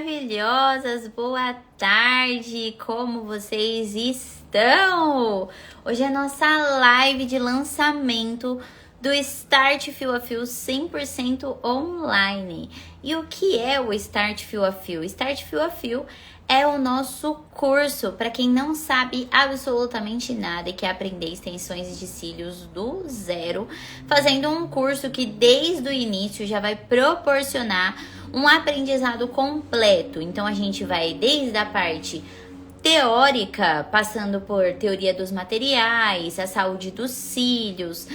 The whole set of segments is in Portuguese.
maravilhosas, boa tarde, como vocês estão? Hoje é a nossa live de lançamento do Start Fio a Fio 100% online. E o que é o Start Fio a Fio? Start Fio a Fio é o nosso curso para quem não sabe absolutamente nada e quer aprender extensões de cílios do zero, fazendo um curso que desde o início já vai proporcionar um aprendizado completo. Então a gente vai desde a parte teórica, passando por teoria dos materiais, a saúde dos cílios,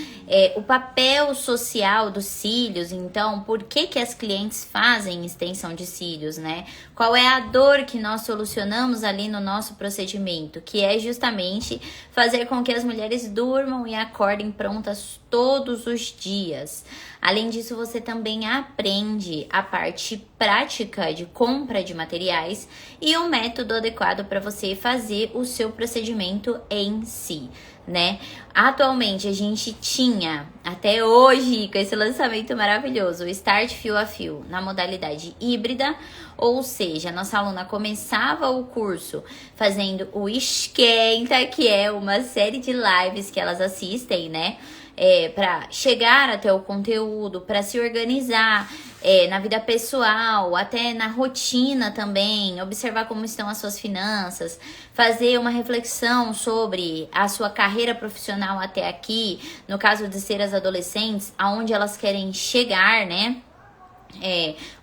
o papel social dos cílios. Então, por que as clientes fazem extensão de cílios, né? Qual é a dor que nós solucionamos ali no nosso procedimento? Que é justamente fazer com que as mulheres durmam e acordem prontas todos os dias. Além disso, você também aprende a parte prática de compra de materiais e o método adequado para você fazer o seu procedimento em si, né? Atualmente a gente tinha, até hoje, com esse lançamento maravilhoso, o Start Fio a Fio na modalidade híbrida, ou seja, a nossa aluna começava o curso fazendo o Esquenta, que é uma série de lives que elas assistem, né? Para chegar até o conteúdo, para se organizar na vida pessoal, até na rotina também, observar como estão as suas finanças, fazer uma reflexão sobre a sua carreira profissional até aqui, no caso de ser as adolescentes, aonde elas querem chegar, né?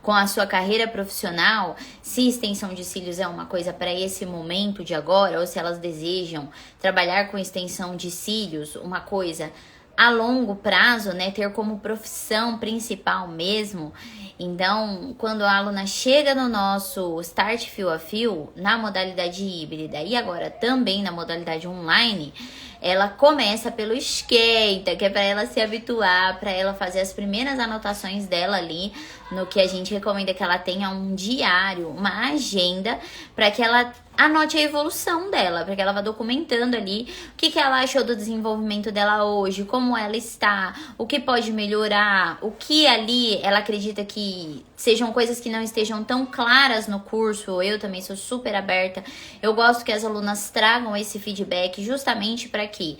Com a sua carreira profissional, se extensão de cílios é uma coisa para esse momento de agora, ou se elas desejam trabalhar com extensão de cílios, uma coisa a longo prazo, né, ter como profissão principal mesmo. Então, quando a aluna chega no nosso Start Fio a Fio, na modalidade híbrida e agora também na modalidade online, ela começa pelo esquenta, que é para ela se habituar, para ela fazer as primeiras anotações dela ali, no que a gente recomenda que ela tenha um diário, uma agenda, para que ela anote a evolução dela, para que ela vá documentando ali o que ela achou do desenvolvimento dela hoje, como ela está, o que pode melhorar, o que ali ela acredita que sejam coisas que não estejam tão claras no curso. Eu também sou super aberta, eu gosto que as alunas tragam esse feedback justamente para que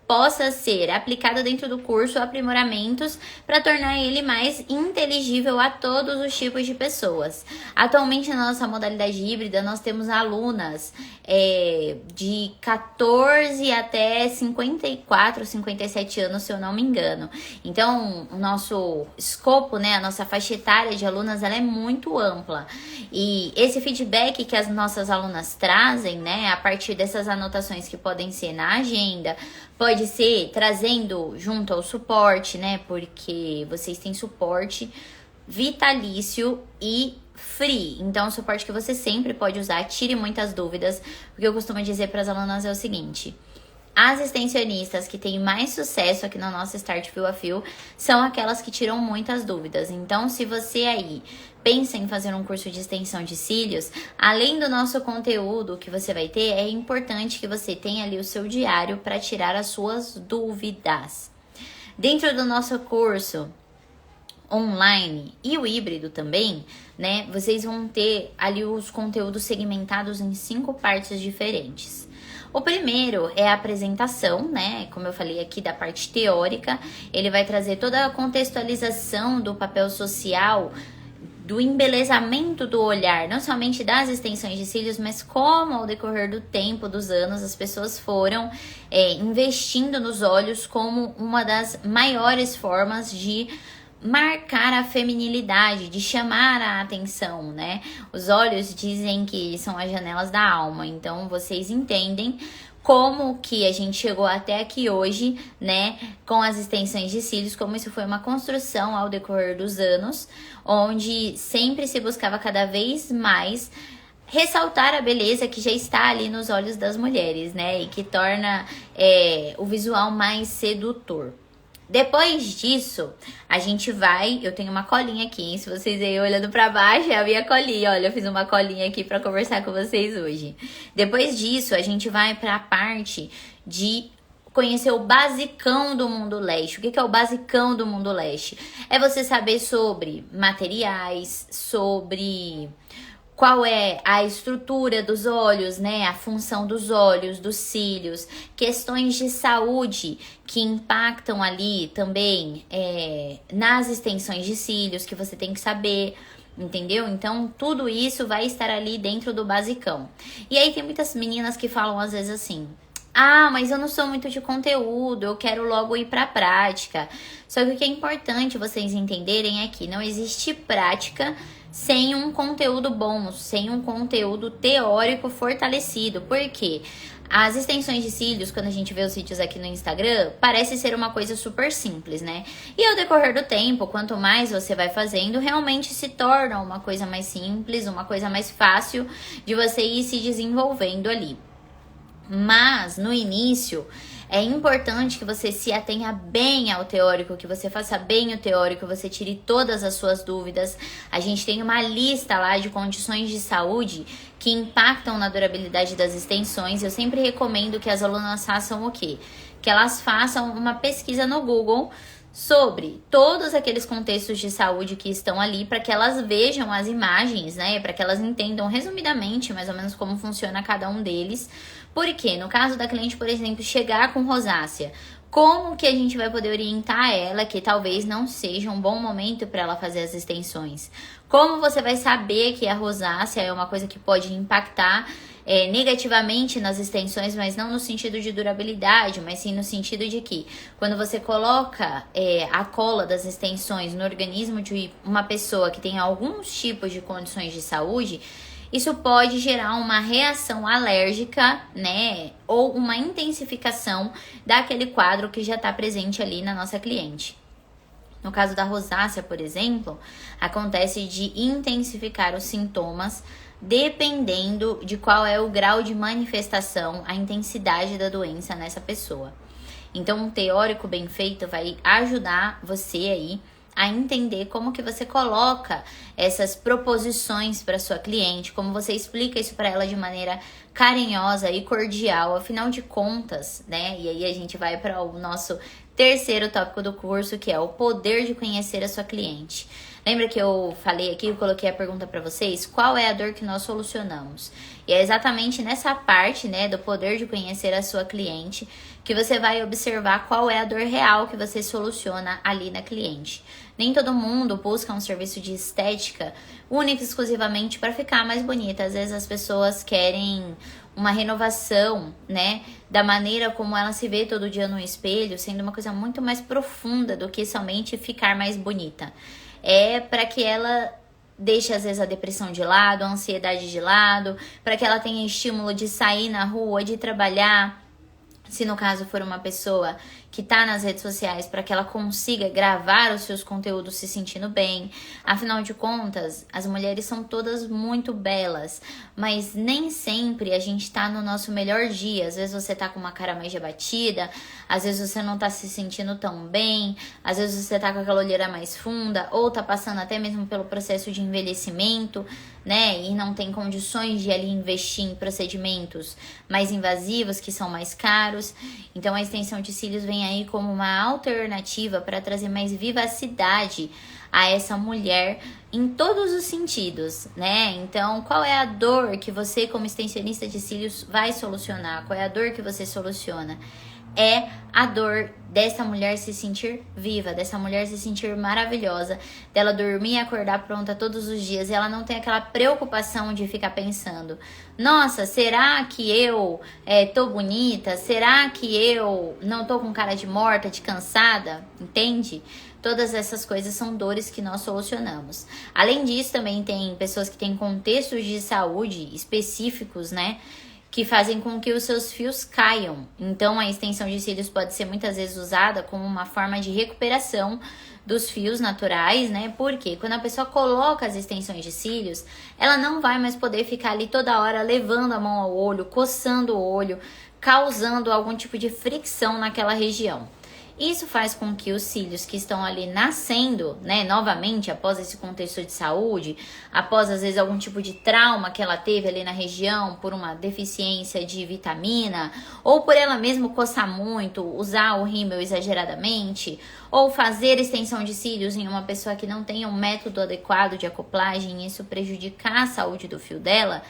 possa ser aplicado dentro do curso aprimoramentos para tornar ele mais inteligível a todos os tipos de pessoas. Atualmente, na nossa modalidade híbrida, nós temos alunas de 14 até 54, 57 anos, se eu não me engano. Então, o nosso escopo, né, a nossa faixa etária de alunas, ela é muito ampla. E esse feedback que as nossas alunas trazem, né, a partir dessas anotações que podem ser na agenda, pode ser trazendo junto ao suporte, né? Porque vocês têm suporte vitalício e free. Então, o suporte que você sempre pode usar, tire muitas dúvidas. O que eu costumo dizer para as alunas é o seguinte: as extensionistas que têm mais sucesso aqui no nosso Start Fio a Fio são aquelas que tiram muitas dúvidas. Então, se você aí pensa em fazer um curso de extensão de cílios, além do nosso conteúdo que você vai ter, é importante que você tenha ali o seu diário para tirar as suas dúvidas. Dentro do nosso curso online e o híbrido também, né, vocês vão ter ali os conteúdos segmentados em 5 partes diferentes. O primeiro é a apresentação, né? Como eu falei aqui da parte teórica, ele vai trazer toda a contextualização do papel social, do embelezamento do olhar, não somente das extensões de cílios, mas como ao decorrer do tempo, dos anos, as pessoas foram investindo nos olhos como uma das maiores formas de marcar a feminilidade, de chamar a atenção, né? Os olhos dizem que são as janelas da alma, então vocês entendem como que a gente chegou até aqui hoje, né, com as extensões de cílios, como isso foi uma construção ao decorrer dos anos, onde sempre se buscava cada vez mais ressaltar a beleza que já está ali nos olhos das mulheres, né, e que torna o visual mais sedutor. Depois disso, a gente vai... Eu tenho uma colinha aqui, hein? Se vocês aí olhando pra baixo, é a minha colinha. Olha, eu fiz uma colinha aqui pra conversar com vocês hoje. Depois disso, a gente vai pra parte de conhecer o basicão do mundo leste. O que é o basicão do mundo leste? É você saber sobre materiais, sobre qual é a estrutura dos olhos, né? A função dos olhos, dos cílios, questões de saúde que impactam ali também nas extensões de cílios, que você tem que saber, entendeu? Então, tudo isso vai estar ali dentro do basicão. E aí tem muitas meninas que falam às vezes assim: ah, mas eu não sou muito de conteúdo, eu quero logo ir pra prática. Só que o que é importante vocês entenderem é que não existe prática sem um conteúdo bom, sem um conteúdo teórico fortalecido. Por quê? As extensões de cílios, quando a gente vê os vídeos aqui no Instagram, parece ser uma coisa super simples, né? E ao decorrer do tempo, quanto mais você vai fazendo, realmente se torna uma coisa mais simples, uma coisa mais fácil de você ir se desenvolvendo ali. Mas, no início, é importante que você se atenha bem ao teórico, que você faça bem o teórico, você tire todas as suas dúvidas. A gente tem uma lista lá de condições de saúde que impactam na durabilidade das extensões. Eu sempre recomendo que as alunas façam o quê? Que elas façam uma pesquisa no Google sobre todos aqueles contextos de saúde que estão ali, para que elas vejam as imagens, né? Para que elas entendam resumidamente mais ou menos como funciona cada um deles. Porque no caso da cliente, por exemplo, chegar com rosácea, como que a gente vai poder orientar ela que talvez não seja um bom momento para ela fazer as extensões? Como você vai saber que a rosácea é uma coisa que pode impactar negativamente nas extensões, mas não no sentido de durabilidade, mas sim no sentido de que quando você coloca a cola das extensões no organismo de uma pessoa que tem alguns tipos de condições de saúde, isso pode gerar uma reação alérgica, né? Ou uma intensificação daquele quadro que já está presente ali na nossa cliente. No caso da rosácea, por exemplo, acontece de intensificar os sintomas dependendo de qual é o grau de manifestação, a intensidade da doença nessa pessoa. Então, um teórico bem feito vai ajudar você aí a entender como que você coloca essas proposições para sua cliente, como você explica isso para ela de maneira carinhosa e cordial, afinal de contas, né? E aí a gente vai para o nosso terceiro tópico do curso, que é o poder de conhecer a sua cliente. Lembra que eu falei aqui, eu coloquei a pergunta para vocês, qual é a dor que nós solucionamos? E é exatamente nessa parte, né, do poder de conhecer a sua cliente, que você vai observar qual é a dor real que você soluciona ali na cliente. Nem todo mundo busca um serviço de estética única e exclusivamente para ficar mais bonita. Às vezes as pessoas querem uma renovação, né, da maneira como ela se vê todo dia no espelho, sendo uma coisa muito mais profunda do que somente ficar mais bonita. É para que ela deixe às vezes a depressão de lado, a ansiedade de lado, para que ela tenha estímulo de sair na rua, de trabalhar. Se no caso for uma pessoa que tá nas redes sociais, para que ela consiga gravar os seus conteúdos se sentindo bem. Afinal de contas, as mulheres são todas muito belas, mas nem sempre a gente tá no nosso melhor dia. Às vezes você tá com uma cara mais abatida, às vezes você não tá se sentindo tão bem, às vezes você tá com aquela olheira mais funda, ou tá passando até mesmo pelo processo de envelhecimento, né? E não tem condições de ali investir em procedimentos mais invasivos, que são mais caros. Então a extensão de cílios vem aí como uma alternativa para trazer mais vivacidade a essa mulher em todos os sentidos, né? Então, qual é a dor que você, como extensionista de cílios, vai solucionar? Qual é a dor que você soluciona? É a dor dessa mulher se sentir viva, dessa mulher se sentir maravilhosa, dela dormir e acordar pronta todos os dias, e ela não tem aquela preocupação de ficar pensando: nossa, será que eu tô bonita? Será que eu não tô com cara de morta, de cansada? Entende? Todas essas coisas são dores que nós solucionamos. Além disso, também tem pessoas que têm contextos de saúde específicos, né, que fazem com que os seus fios caiam. Então, a extensão de cílios pode ser muitas vezes usada como uma forma de recuperação dos fios naturais, né? Porque quando a pessoa coloca as extensões de cílios, ela não vai mais poder ficar ali toda hora levando a mão ao olho, coçando o olho, causando algum tipo de fricção naquela região. Isso faz com que os cílios que estão ali nascendo, né, novamente, após esse contexto de saúde, após às vezes algum tipo de trauma que ela teve ali na região, por uma deficiência de vitamina, ou por ela mesma coçar muito, usar o rímel exageradamente, ou fazer extensão de cílios em uma pessoa que não tem um método adequado de acoplagem, isso prejudicar a saúde do fio dela.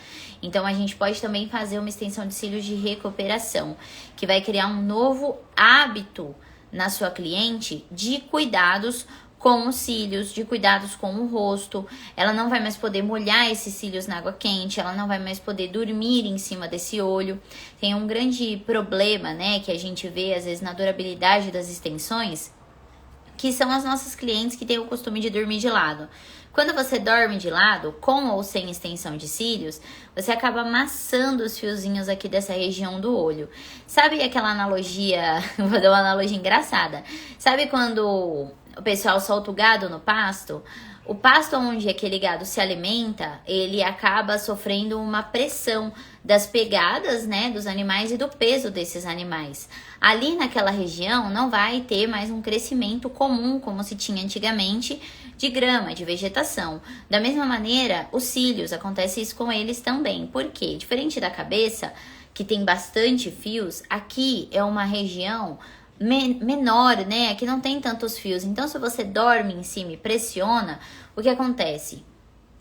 Então a gente pode também fazer uma extensão de cílios de recuperação, que vai criar um novo hábito na sua cliente de cuidados com os cílios, de cuidados com o rosto. Ela não vai mais poder molhar esses cílios na água quente, ela não vai mais poder dormir em cima desse olho. Tem um grande problema, né, que a gente vê às vezes na durabilidade das extensões, que são as nossas clientes que têm o costume de dormir de lado. Quando você dorme de lado, com ou sem extensão de cílios, você acaba amassando os fiozinhos aqui dessa região do olho. Sabe aquela analogia, vou dar uma analogia engraçada. Sabe quando o pessoal solta o gado no pasto? O pasto onde aquele gado se alimenta, ele acaba sofrendo uma pressão das pegadas, né, dos animais e do peso desses animais. Ali naquela região não vai ter mais um crescimento comum, como se tinha antigamente, de grama, de vegetação. Da mesma maneira, os cílios, acontece isso com eles também. Por quê? Diferente da cabeça, que tem bastante fios, aqui é uma região menor, né? Aqui não tem tantos fios. Então, se você dorme em cima e pressiona, o que acontece?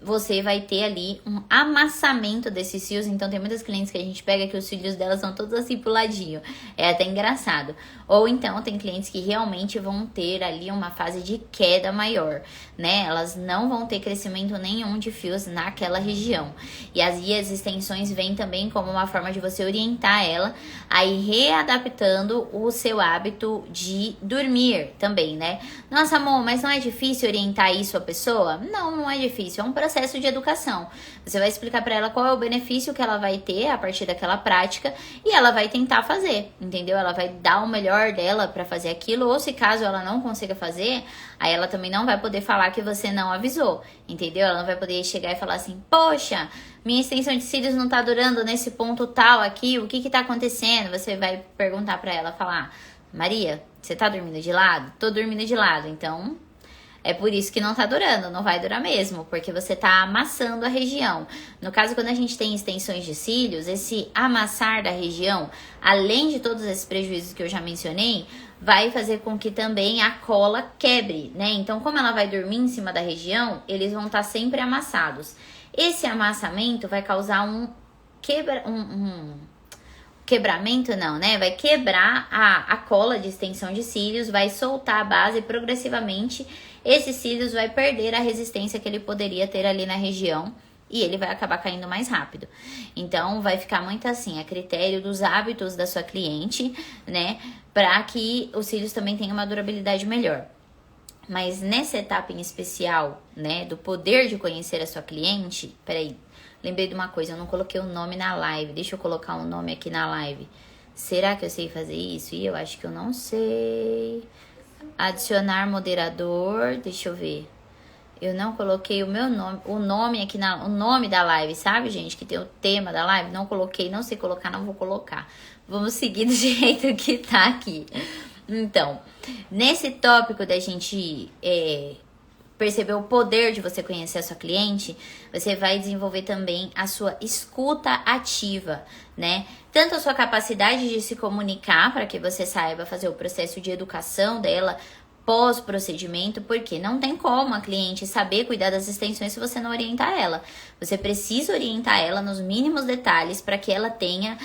Você vai ter ali um amassamento desses fios. Então, tem muitas clientes que a gente pega que os cílios delas são todos assim pro ladinho. É até engraçado. Ou então, tem clientes que realmente vão ter ali uma fase de queda maior, né? Elas não vão ter crescimento nenhum de fios naquela região. E as extensões vêm também como uma forma de você orientar ela a ir readaptando o seu hábito de dormir também, né? Nossa, amor, mas não é difícil orientar isso à pessoa? Não, não é difícil. É um processo de educação. Você vai explicar para ela qual é o benefício que ela vai ter a partir daquela prática e ela vai tentar fazer, entendeu? Ela vai dar o melhor dela para fazer aquilo, ou se caso ela não consiga fazer, aí ela também não vai poder falar que você não avisou, entendeu? Ela não vai poder chegar e falar assim, poxa, minha extensão de cílios não tá durando nesse ponto tal aqui, o que que tá acontecendo? Você vai perguntar para ela, falar, Maria, você tá dormindo de lado? Tô dormindo de lado, então é por isso que não tá durando, não vai durar mesmo, porque você tá amassando a região. No caso, quando a gente tem extensões de cílios, esse amassar da região, além de todos esses prejuízos que eu já mencionei, vai fazer com que também a cola quebre, né? Então, como ela vai dormir em cima da região, eles vão estar sempre amassados. Esse amassamento vai causar um quebramento não, né? Vai quebrar a cola de extensão de cílios, vai soltar a base e progressivamente esses cílios vai perder a resistência que ele poderia ter ali na região e ele vai acabar caindo mais rápido. Então, vai ficar muito assim, a critério dos hábitos da sua cliente, né? Para que os cílios também tenham uma durabilidade melhor. Mas nessa etapa em especial, né, do poder de conhecer a sua cliente, peraí, lembrei de uma coisa, eu não coloquei o nome na live, deixa eu colocar um nome aqui na live. Será que eu sei fazer isso? E eu acho que eu não sei. Adicionar moderador, deixa eu ver. Eu não coloquei o meu nome, o nome aqui, o nome da live, sabe, gente? Que tem o tema da live, não coloquei, não sei colocar, não vou colocar. Vamos seguir do jeito que tá aqui. Então, nesse tópico da gente perceber o poder de você conhecer a sua cliente, você vai desenvolver também a sua escuta ativa, né? Tanto a sua capacidade de se comunicar para que você saiba fazer o processo de educação dela pós-procedimento, porque não tem como a cliente saber cuidar das extensões se você não orientar ela. Você precisa orientar ela nos mínimos detalhes para que ela tenha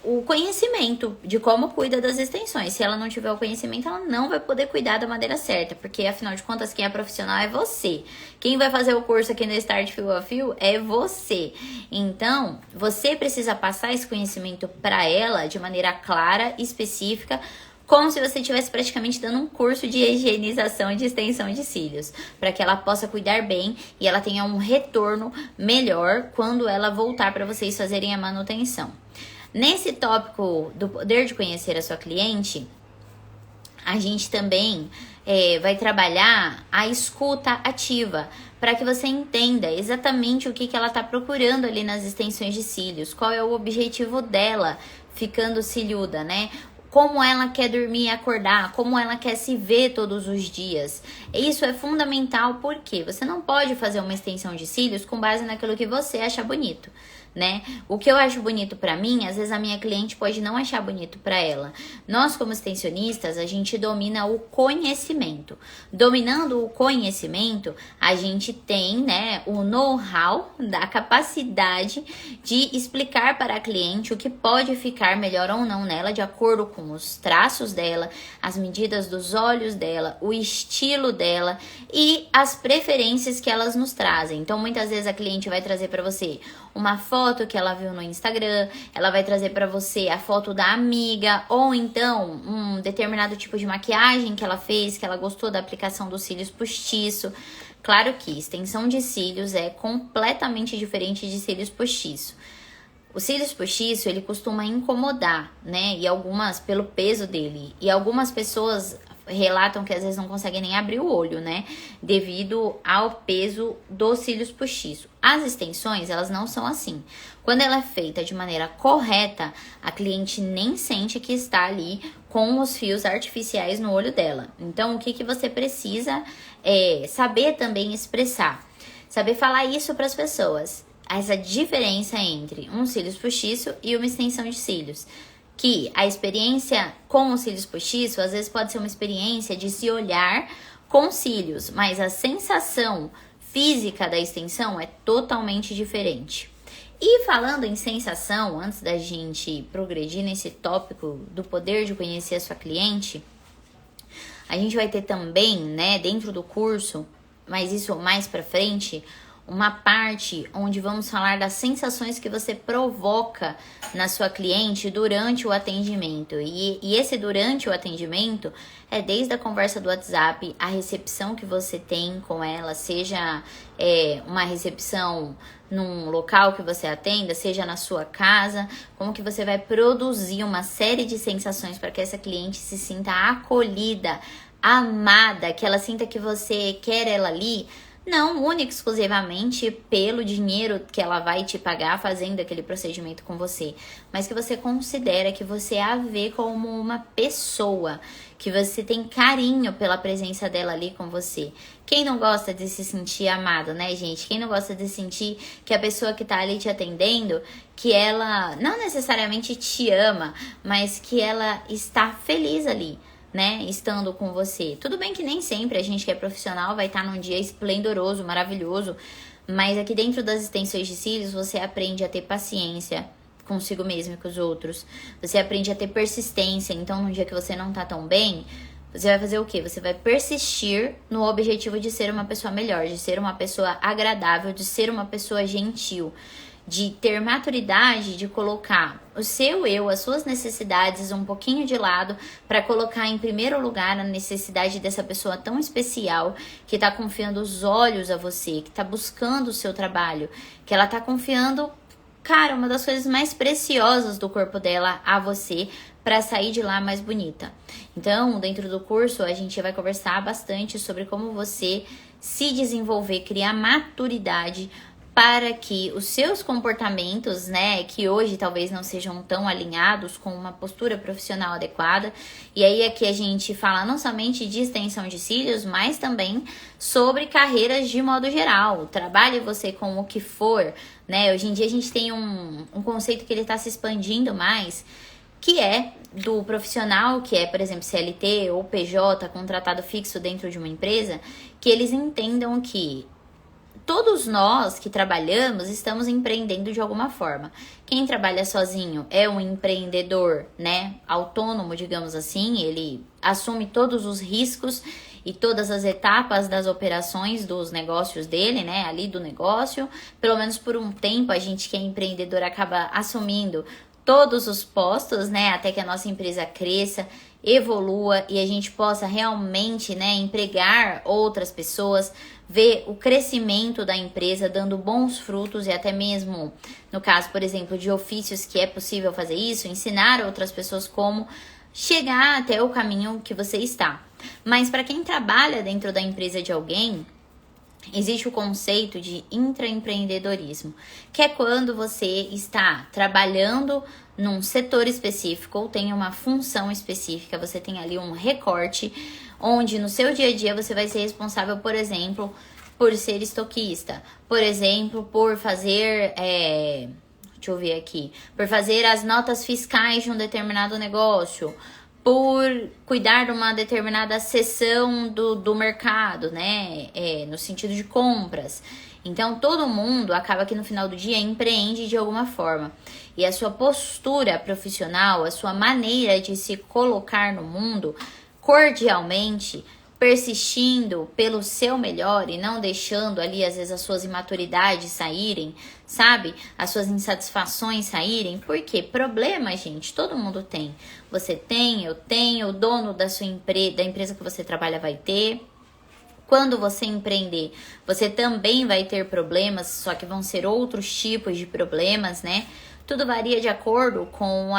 o conhecimento de como cuida das extensões. Se ela não tiver o conhecimento, ela não vai poder cuidar da maneira certa, porque afinal de contas, quem é profissional é você. Quem vai fazer o curso aqui no Start Fio a Fio é você. Então, você precisa passar esse conhecimento para ela de maneira clara, específica, como se você estivesse praticamente dando um curso de higienização e de extensão de cílios, para que ela possa cuidar bem e ela tenha um retorno melhor quando ela voltar para vocês fazerem a manutenção. Nesse tópico do poder de conhecer a sua cliente, a gente também vai trabalhar a escuta ativa, para que você entenda exatamente o que ela está procurando ali nas extensões de cílios, qual é o objetivo dela ficando ciliuda, né? como ela quer dormir e acordar, como ela quer se ver todos os dias. Isso é fundamental porque você não pode fazer uma extensão de cílios com base naquilo que você acha bonito, né? O que eu acho bonito pra mim, às vezes a minha cliente pode não achar bonito pra ela. Nós, como extensionistas, a gente domina o conhecimento. Dominando o conhecimento, a gente tem, né, o know-how, da capacidade de explicar para a cliente o que pode ficar melhor ou não nela, de acordo com os traços dela, as medidas dos olhos dela, o estilo dela e as preferências que elas nos trazem. Então, muitas vezes a cliente vai trazer para você uma foto que ela viu no Instagram, ela vai trazer para você a foto da amiga, ou então um determinado tipo de maquiagem que ela fez, que ela gostou da aplicação dos cílios postiço. Claro que extensão de cílios é completamente diferente de cílios postiço. O cílios postiço, ele costuma incomodar, né? E algumas, pelo peso dele, e algumas pessoas relatam que às vezes não conseguem nem abrir o olho, né? Devido ao peso dos cílios postiços. As extensões, elas não são assim. Quando ela é feita de maneira correta, a cliente nem sente que está ali com os fios artificiais no olho dela. Então, o que você precisa saber também expressar? Saber falar isso para as pessoas. Essa diferença entre um cílios postiço e uma extensão de cílios. Que a experiência com os cílios postiços, às vezes pode ser uma experiência de se olhar com cílios, mas a sensação física da extensão é totalmente diferente. E falando em sensação, antes da gente progredir nesse tópico do poder de conhecer a sua cliente, a gente vai ter também, né, dentro do curso, mas isso mais pra frente, uma parte onde vamos falar das sensações que você provoca na sua cliente durante o atendimento. E esse durante o atendimento é desde a conversa do WhatsApp, a recepção que você tem com ela, seja uma recepção num local que você atenda, seja na sua casa, como que você vai produzir uma série de sensações para que essa cliente se sinta acolhida, amada, que ela sinta que você quer ela ali, não única e exclusivamente pelo dinheiro que ela vai te pagar fazendo aquele procedimento com você, mas que você considera que você a vê como uma pessoa, que você tem carinho pela presença dela ali com você. Quem não gosta de se sentir amado, né, gente? Quem não gosta de sentir que a pessoa que tá ali te atendendo, que ela não necessariamente te ama, mas que ela está feliz ali, né, estando com você. Tudo bem que nem sempre a gente que é profissional vai estar num dia esplendoroso, maravilhoso, mas aqui dentro das extensões de cílios você aprende a ter paciência consigo mesmo e com os outros. Você aprende a ter persistência. Então, num dia que você não tá tão bem, você vai fazer o quê? Você vai persistir no objetivo de ser uma pessoa melhor, de ser uma pessoa agradável, de ser uma pessoa gentil, de ter maturidade de colocar o seu eu, as suas necessidades um pouquinho de lado para colocar em primeiro lugar a necessidade dessa pessoa tão especial que tá confiando os olhos a você, que tá buscando o seu trabalho, que ela tá confiando, cara, uma das coisas mais preciosas do corpo dela a você para sair de lá mais bonita. Então, dentro do curso, a gente vai conversar bastante sobre como você se desenvolver, criar maturidade para que os seus comportamentos, né, que hoje talvez não sejam tão alinhados com uma postura profissional adequada, e aí aqui a gente fala não somente de extensão de cílios, mas também sobre carreiras de modo geral. Trabalhe você com o que for, né, hoje em dia a gente tem um conceito que ele está se expandindo mais, que é do profissional, que é, por exemplo, CLT ou PJ, contratado fixo dentro de uma empresa, que eles entendam que todos nós que trabalhamos estamos empreendendo de alguma forma. Quem trabalha sozinho é um empreendedor, né, autônomo, digamos assim, ele assume todos os riscos e todas as etapas das operações dos negócios dele, né, ali do negócio. Pelo menos por um tempo a gente que é empreendedor acaba assumindo todos os postos, né, até que a nossa empresa cresça, evolua e a gente possa realmente, né, empregar outras pessoas, ver o crescimento da empresa dando bons frutos e até mesmo, no caso, por exemplo, de ofícios que é possível fazer isso, ensinar outras pessoas como chegar até o caminho que você está. Mas para quem trabalha dentro da empresa de alguém, existe o conceito de intraempreendedorismo, que é quando você está trabalhando num setor específico ou tem uma função específica, você tem ali um recorte, onde no seu dia a dia você vai ser responsável, por exemplo, por ser estoquista, por exemplo, por fazer, deixa eu ver aqui, por fazer as notas fiscais de um determinado negócio, por cuidar de uma determinada seção do mercado, né? No sentido de compras. Então, todo mundo acaba que no final do dia empreende de alguma forma. E a sua postura profissional, a sua maneira de se colocar no mundo, cordialmente, persistindo pelo seu melhor e não deixando ali, às vezes, as suas imaturidades saírem, sabe? As suas insatisfações saírem. Por quê? Problema, gente, todo mundo tem. Você tem, eu tenho, o dono da sua da empresa que você trabalha vai ter. Quando você empreender, você também vai ter problemas, só que vão ser outros tipos de problemas, né? Tudo varia de acordo com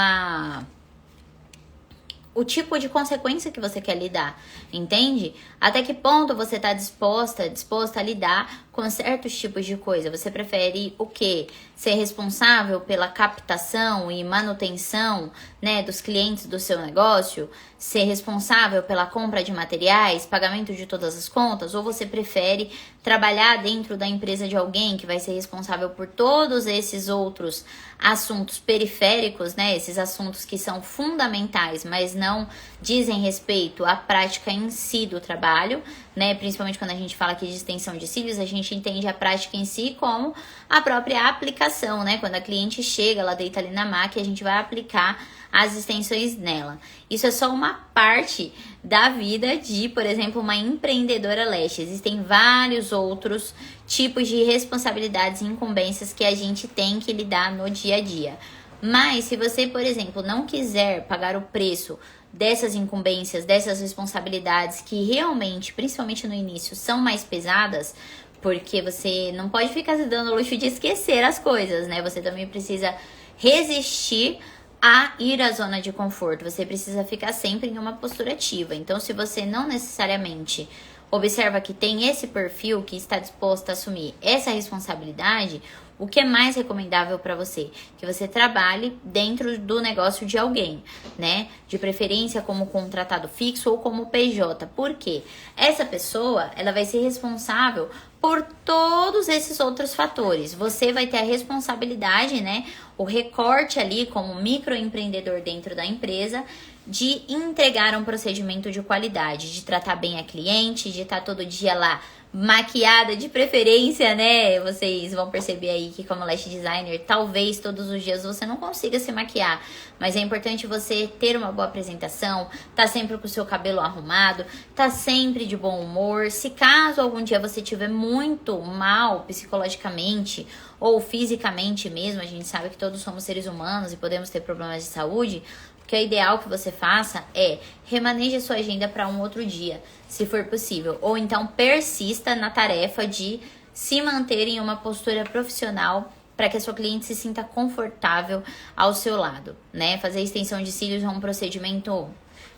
o tipo de consequência que você quer lidar, entende? Até que ponto você está disposta a lidar com certos tipos de coisa. Você prefere o quê? Ser responsável pela captação e manutenção, né, dos clientes do seu negócio? Ser responsável pela compra de materiais, pagamento de todas as contas? Ou você prefere trabalhar dentro da empresa de alguém que vai ser responsável por todos esses outros assuntos periféricos, né? Esses assuntos que são fundamentais, mas não dizem respeito à prática em si do trabalho, né? Principalmente quando a gente fala aqui de extensão de cílios, a gente entende a prática em si como a própria aplicação, né? Quando a cliente chega, ela deita ali na máquina, a gente vai aplicar as extensões nela. Isso é só uma parte da vida de, por exemplo, uma empreendedora leste. Existem vários outros tipos de responsabilidades e incumbências que a gente tem que lidar no dia a dia. Mas se você, por exemplo, não quiser pagar o preço dessas incumbências, dessas responsabilidades que realmente, principalmente no início, são mais pesadas, porque você não pode ficar se dando o luxo de esquecer as coisas, né? Você também precisa resistir a ir à zona de conforto. Você precisa ficar sempre em uma postura ativa. Então, se você não necessariamente observa que tem esse perfil que está disposto a assumir essa responsabilidade, o que é mais recomendável para você? Que você trabalhe dentro do negócio de alguém, né? De preferência como contratado fixo ou como PJ. Por quê? Essa pessoa, ela vai ser responsável por todos esses outros fatores. Você vai ter a responsabilidade, né? O recorte ali como microempreendedor dentro da empresa de entregar um procedimento de qualidade, de tratar bem a cliente, de estar todo dia lá maquiada de preferência, né? Vocês vão perceber aí que como lash designer, talvez todos os dias você não consiga se maquiar, mas é importante você ter uma boa apresentação, tá sempre com o seu cabelo arrumado, tá sempre de bom humor. Se caso algum dia você estiver muito mal psicologicamente ou fisicamente mesmo, a gente sabe que todos somos seres humanos e podemos ter problemas de saúde, que é ideal que você faça é remaneje a sua agenda para um outro dia, se for possível. Ou então persista na tarefa de se manter em uma postura profissional para que a sua cliente se sinta confortável ao seu lado, né? Fazer extensão de cílios é um procedimento,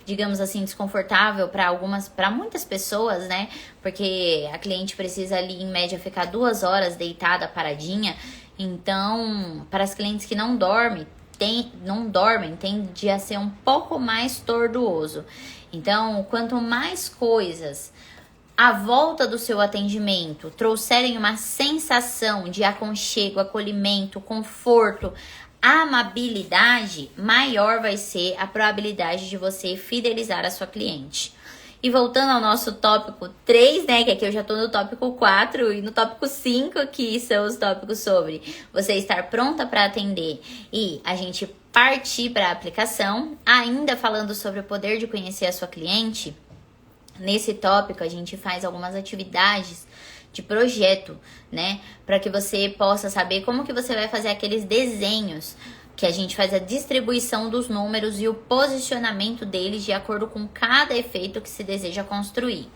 digamos assim, desconfortável para muitas pessoas, né? Porque a cliente precisa ali, em média, ficar 2 horas deitada, paradinha. Então, para as clientes que não dormem, tende a ser um pouco mais tortuoso. Então, quanto mais coisas à volta do seu atendimento trouxerem uma sensação de aconchego, acolhimento, conforto, amabilidade, maior vai ser a probabilidade de você fidelizar a sua cliente. E voltando ao nosso tópico 3, né, que aqui eu já tô no tópico 4 e no tópico 5, que são os tópicos sobre você estar pronta para atender e a gente partir para a aplicação. Ainda falando sobre o poder de conhecer a sua cliente, nesse tópico a gente faz algumas atividades de projeto, né, para que você possa saber como que você vai fazer aqueles desenhos, que a gente faz a distribuição dos números e o posicionamento deles de acordo com cada efeito que se deseja construir.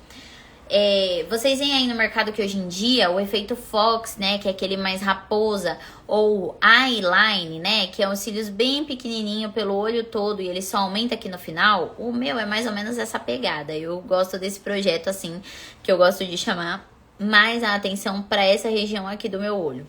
Vocês veem aí no mercado que hoje em dia o efeito Fox, né, que é aquele mais raposa, ou eyeline, né, que é um cílios bem pequenininho pelo olho todo e ele só aumenta aqui no final. O meu é mais ou menos essa pegada. Eu gosto desse projeto assim, que eu gosto de chamar mais a atenção para essa região aqui do meu olho.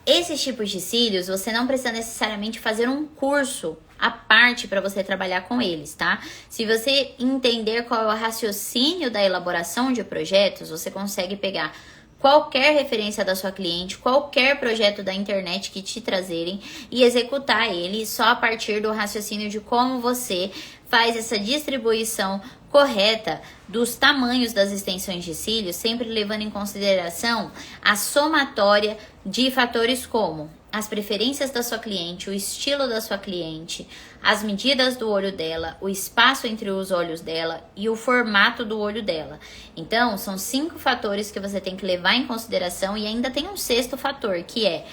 Esses tipos de cílios, você não precisa necessariamente fazer um curso à parte para você trabalhar com eles, tá? Se você entender qual é o raciocínio da elaboração de projetos, você consegue pegar qualquer referência da sua cliente, qualquer projeto da internet que te trazerem e executar ele só a partir do raciocínio de como você faz essa distribuição correta dos tamanhos das extensões de cílios, sempre levando em consideração a somatória de fatores como as preferências da sua cliente, o estilo da sua cliente, as medidas do olho dela, o espaço entre os olhos dela e o formato do olho dela. Então, são 5 fatores que você tem que levar em consideração e ainda tem um 6º fator, que é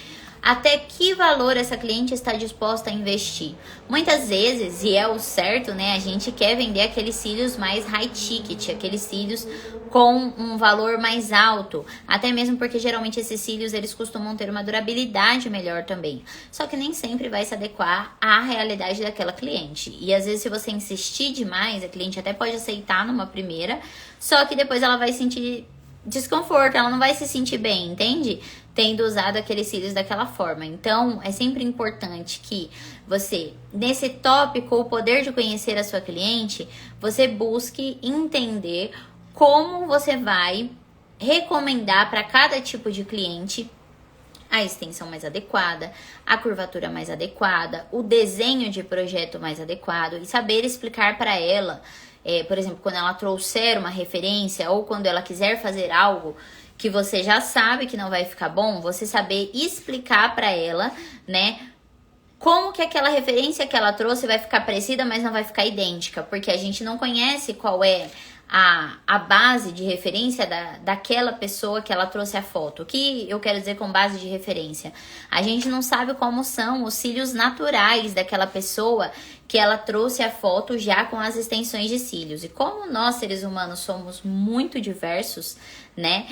até que valor essa cliente está disposta a investir. Muitas vezes, e é o certo, né, a gente quer vender aqueles cílios mais high ticket, aqueles cílios com um valor mais alto, até mesmo porque geralmente esses cílios eles costumam ter uma durabilidade melhor também. Só que nem sempre vai se adequar à realidade daquela cliente. E às vezes se você insistir demais, a cliente até pode aceitar numa primeira, só que depois ela vai sentir desconforto, ela não vai se sentir bem, entende? Tendo usado aqueles cílios daquela forma. Então, é sempre importante que você, nesse tópico, o poder de conhecer a sua cliente, você busque entender como você vai recomendar para cada tipo de cliente a extensão mais adequada, a curvatura mais adequada, o desenho de projeto mais adequado e saber explicar para ela, por exemplo, quando ela trouxer uma referência ou quando ela quiser fazer algo que você já sabe que não vai ficar bom, você saber explicar para ela, né, como que aquela referência que ela trouxe vai ficar parecida, mas não vai ficar idêntica, porque a gente não conhece qual é a base de referência daquela pessoa que ela trouxe a foto. O que eu quero dizer com base de referência? A gente não sabe como são os cílios naturais daquela pessoa que ela trouxe a foto já com as extensões de cílios. E como nós, seres humanos, somos muito diversos, né?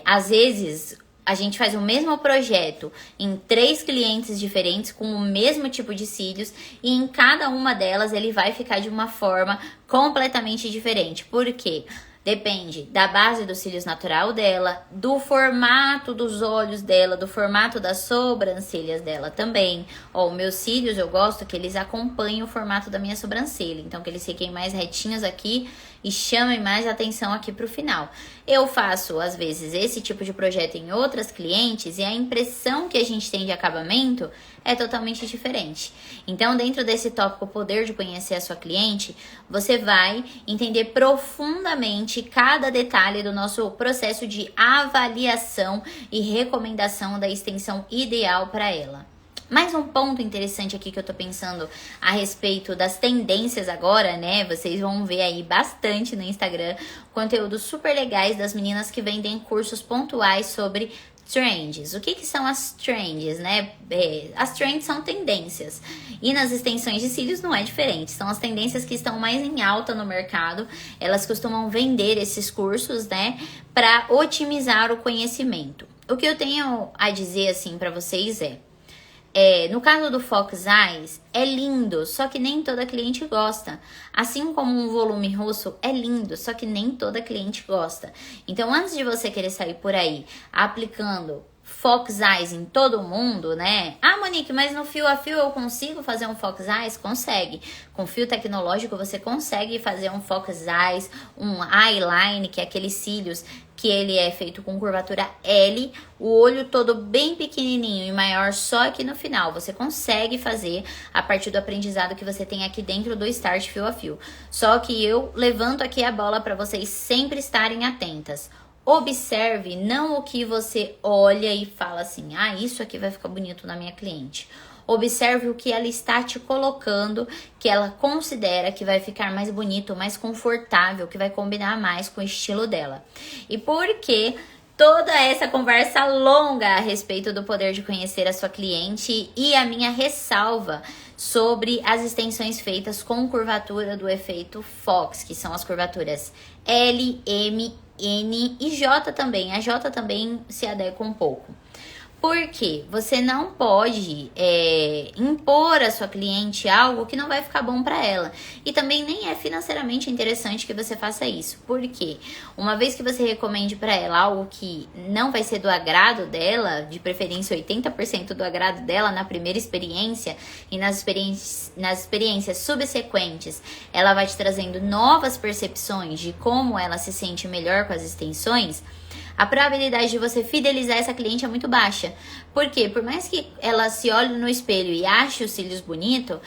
Às vezes a gente faz o mesmo projeto em 3 clientes diferentes com o mesmo tipo de cílios e em cada uma delas ele vai ficar de uma forma completamente diferente. Por quê? Depende da base dos cílios natural dela, do formato dos olhos dela, do formato das sobrancelhas dela também. Ó, meus cílios eu gosto que eles acompanhem o formato da minha sobrancelha, então que eles fiquem mais retinhos aqui e chamem mais atenção aqui pro final. Eu faço, às vezes, esse tipo de projeto em outras clientes e a impressão que a gente tem de acabamento é totalmente diferente. Então, dentro desse tópico, o poder de conhecer a sua cliente, você vai entender profundamente cada detalhe do nosso processo de avaliação e recomendação da extensão ideal para ela. Mais um ponto interessante aqui que eu tô pensando a respeito das tendências agora, né? Vocês vão ver aí bastante no Instagram conteúdos super legais das meninas que vendem cursos pontuais sobre trends. O que são as trends, né? As trends são tendências. E nas extensões de cílios não é diferente. São as tendências que estão mais em alta no mercado. Elas costumam vender esses cursos, né? Para otimizar o conhecimento. O que eu tenho a dizer, assim, para vocês no caso do Fox Eyes, é lindo, só que nem toda cliente gosta. Assim como um volume russo é lindo, só que nem toda cliente gosta. Então, antes de você querer sair por aí aplicando Fox Eyes em todo mundo, né? Ah, Monique, mas no fio a fio eu consigo fazer um Fox Eyes? Consegue. Com fio tecnológico você consegue fazer um Fox Eyes, um eyeline, que é aqueles cílios que ele é feito com curvatura L, o olho todo bem pequenininho e maior só aqui no final. Você consegue fazer a partir do aprendizado que você tem aqui dentro do Start Fio a Fio. Só que eu levanto aqui a bola para vocês sempre estarem atentas. Observe não o que você olha e fala assim, ah, isso aqui vai ficar bonito na minha cliente. Observe o que ela está te colocando, que ela considera que vai ficar mais bonito, mais confortável, que vai combinar mais com o estilo dela. E por que toda essa conversa longa a respeito do poder de conhecer a sua cliente e a minha ressalva sobre as extensões feitas com curvatura do efeito Fox, que são as curvaturas L, M, N e J também. A J também se adequa um pouco. Por quê? Você não pode impor à sua cliente algo que não vai ficar bom para ela. E também nem é financeiramente interessante que você faça isso. Por quê? Uma vez que você recomende para ela algo que não vai ser do agrado dela, de preferência 80% do agrado dela na primeira experiência, e nas experiências subsequentes, ela vai te trazendo novas percepções de como ela se sente melhor com as extensões, a probabilidade de você fidelizar essa cliente é muito baixa. Por quê? Por mais que ela se olhe no espelho e ache os cílios bonitos,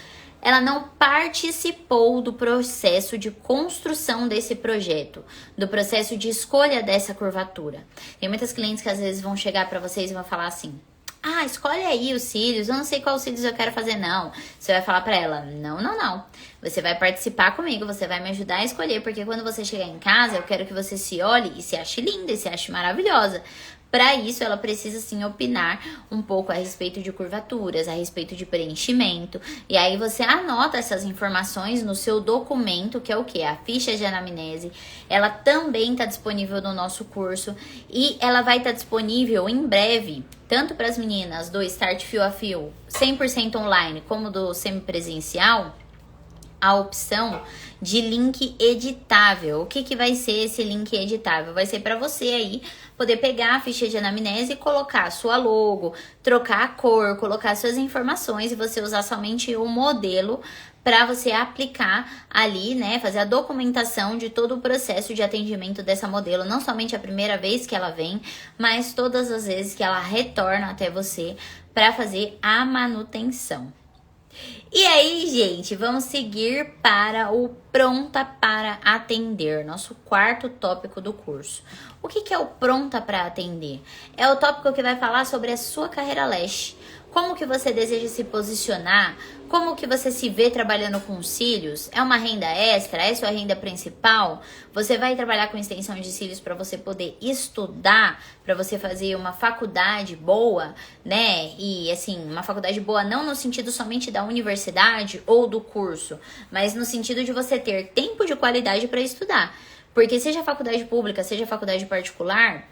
ela não participou do processo de construção desse projeto, do processo de escolha dessa curvatura. Tem muitas clientes que às vezes vão chegar para vocês e vão falar assim: ah, escolhe aí os cílios, eu não sei qual cílios eu quero fazer não. Você vai falar pra ela, não. Você vai participar comigo, você vai me ajudar a escolher, porque quando você chegar em casa, eu quero que você se olhe e se ache linda e se ache maravilhosa. Para isso, ela precisa sim opinar um pouco a respeito de curvaturas, a respeito de preenchimento. E aí você anota essas informações no seu documento, que é o quê? A ficha de anamnese. Ela também está disponível no nosso curso e ela vai estar disponível em breve, tanto para as meninas do Start Fio a Fio 100% online, como do semipresencial, a opção de link editável. O que vai ser esse link editável? Vai ser para você aí poder pegar a ficha de anamnese e colocar a sua logo, trocar a cor, colocar suas informações e você usar somente o modelo para você aplicar ali, né, fazer a documentação de todo o processo de atendimento dessa modelo, não somente a primeira vez que ela vem, mas todas as vezes que ela retorna até você para fazer a manutenção. E aí, gente, vamos seguir para o Pronta para Atender, nosso quarto tópico do curso. O que é o Pronta para Atender? É o tópico que vai falar sobre a sua carreira lash. Como que você deseja se posicionar? Como que você se vê trabalhando com cílios? É uma renda extra? É sua renda principal? Você vai trabalhar com extensão de cílios para você poder estudar, para você fazer uma faculdade boa, né? E assim, uma faculdade boa não no sentido somente da universidade ou do curso, mas no sentido de você ter tempo de qualidade para estudar. Porque seja faculdade pública, seja faculdade particular,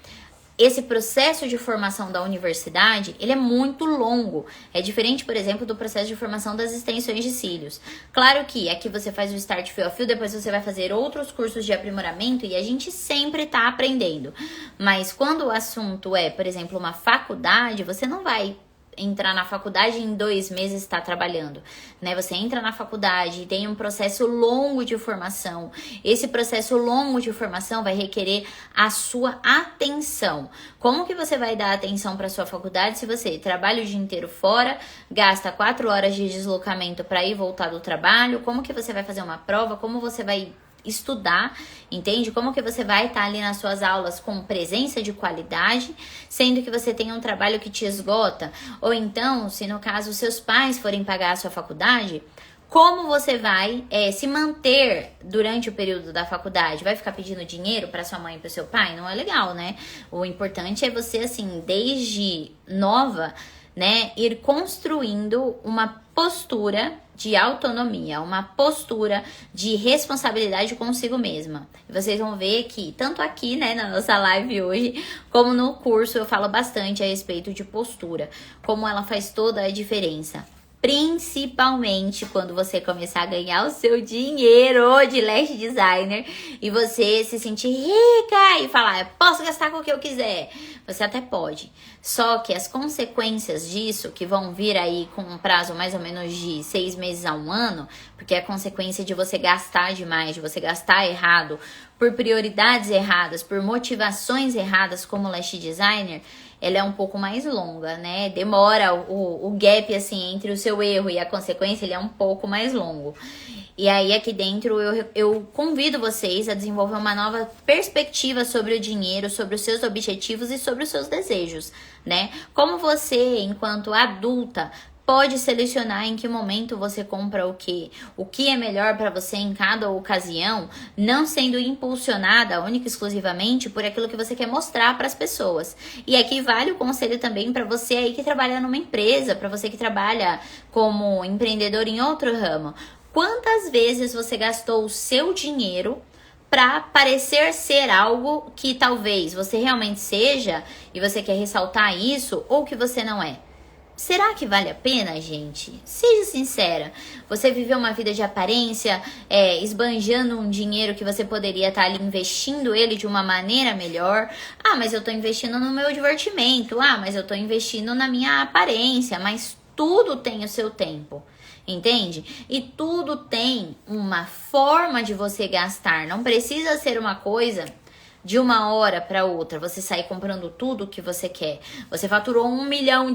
esse processo de formação da universidade, ele é muito longo. É diferente, por exemplo, do processo de formação das extensões de cílios. Claro que aqui você faz o Start Fio a Fio, depois você vai fazer outros cursos de aprimoramento e a gente sempre tá aprendendo. Mas quando o assunto é, por exemplo, uma faculdade, você não vai entrar na faculdade e em 2 meses estar trabalhando, né? Você entra na faculdade e tem um processo longo de formação. Esse processo longo de formação vai requerer a sua atenção. Como que você vai dar atenção para sua faculdade se você trabalha o dia inteiro fora, gasta 4 horas de deslocamento para ir voltar do trabalho? Como que você vai fazer uma prova? Como você vai estudar, entende? Como que você vai estar ali nas suas aulas com presença de qualidade, sendo que você tem um trabalho que te esgota? Ou então, se no caso seus pais forem pagar a sua faculdade, como você vai se manter durante o período da faculdade? Vai ficar pedindo dinheiro para sua mãe e para seu pai? Não é legal, né? O importante é você, assim, desde nova, né, ir construindo uma postura de autonomia, uma postura de responsabilidade consigo mesma. E vocês vão ver que, tanto aqui, né, na nossa live hoje, como no curso, eu falo bastante a respeito de postura, como ela faz toda a diferença. Principalmente quando você começar a ganhar o seu dinheiro de lash designer e você se sentir rica e falar, eu posso gastar com o que eu quiser. Você até pode. Só que as consequências disso, que vão vir aí com um prazo mais ou menos de 6 meses a 1 ano, porque é a consequência de você gastar demais, de você gastar errado, por prioridades erradas, por motivações erradas como lash designer, ela é um pouco mais longa, né? Demora o gap, assim, entre o seu erro e a consequência, ele é um pouco mais longo. E aí, aqui dentro, eu convido vocês a desenvolver uma nova perspectiva sobre o dinheiro, sobre os seus objetivos e sobre os seus desejos, né? Como você, enquanto adulta, pode selecionar em que momento você compra o que é melhor para você em cada ocasião, não sendo impulsionada única e exclusivamente por aquilo que você quer mostrar para as pessoas. E aqui vale o conselho também para você aí que trabalha numa empresa, para você que trabalha como empreendedor em outro ramo. Quantas vezes você gastou o seu dinheiro para parecer ser algo que talvez você realmente seja e você quer ressaltar isso ou que você não é. Será que vale a pena, gente? Seja sincera. Você viveu uma vida de aparência, esbanjando um dinheiro que você poderia estar ali investindo ele de uma maneira melhor. Ah, mas eu tô investindo no meu divertimento. Ah, mas eu tô investindo na minha aparência. Mas tudo tem o seu tempo. Entende? E tudo tem uma forma de você gastar. Não precisa ser uma coisa de uma hora para outra, você sair comprando tudo que você quer. Você faturou R$1 milhão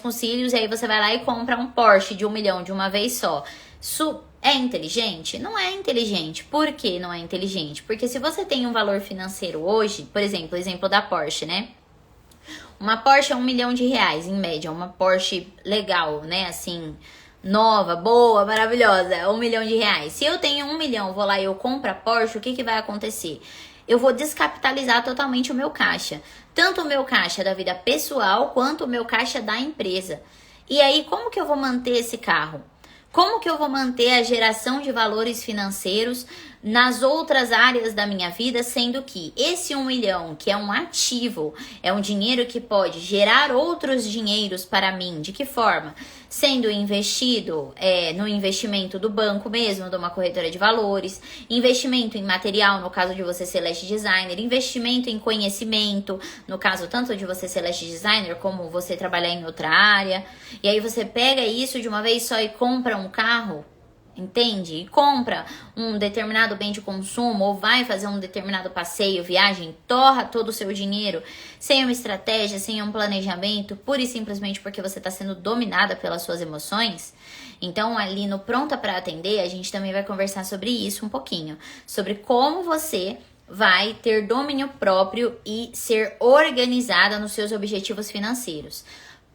com cílios e aí você vai lá e compra um Porsche de 1 milhão de uma vez só. Isso é inteligente? Não é inteligente. Por que não é inteligente? Porque se você tem um valor financeiro hoje, por exemplo, o exemplo da Porsche, né? Uma Porsche é R$1 milhão em média, uma Porsche legal, né? Assim, nova, boa, maravilhosa, R$1 milhão. Se eu tenho 1 milhão, vou lá e eu compro a Porsche, o que vai acontecer? Eu vou descapitalizar totalmente o meu caixa. Tanto o meu caixa da vida pessoal, quanto o meu caixa da empresa. E aí, como que eu vou manter esse carro? Como que eu vou manter a geração de valores financeiros nas outras áreas da minha vida, sendo que esse 1 milhão, que é um ativo, é um dinheiro que pode gerar outros dinheiros para mim. De que forma? Sendo investido no investimento do banco mesmo, de uma corretora de valores, investimento em material, no caso de você ser lash designer, investimento em conhecimento, no caso tanto de você ser lash designer como você trabalhar em outra área. E aí você pega isso de uma vez só e compra um carro, entende? E compra um determinado bem de consumo ou vai fazer um determinado passeio, viagem, torra todo o seu dinheiro sem uma estratégia, sem um planejamento, pura e simplesmente porque você está sendo dominada pelas suas emoções. Então, ali no Pronta para Atender, a gente também vai conversar sobre isso um pouquinho, sobre como você vai ter domínio próprio e ser organizada nos seus objetivos financeiros.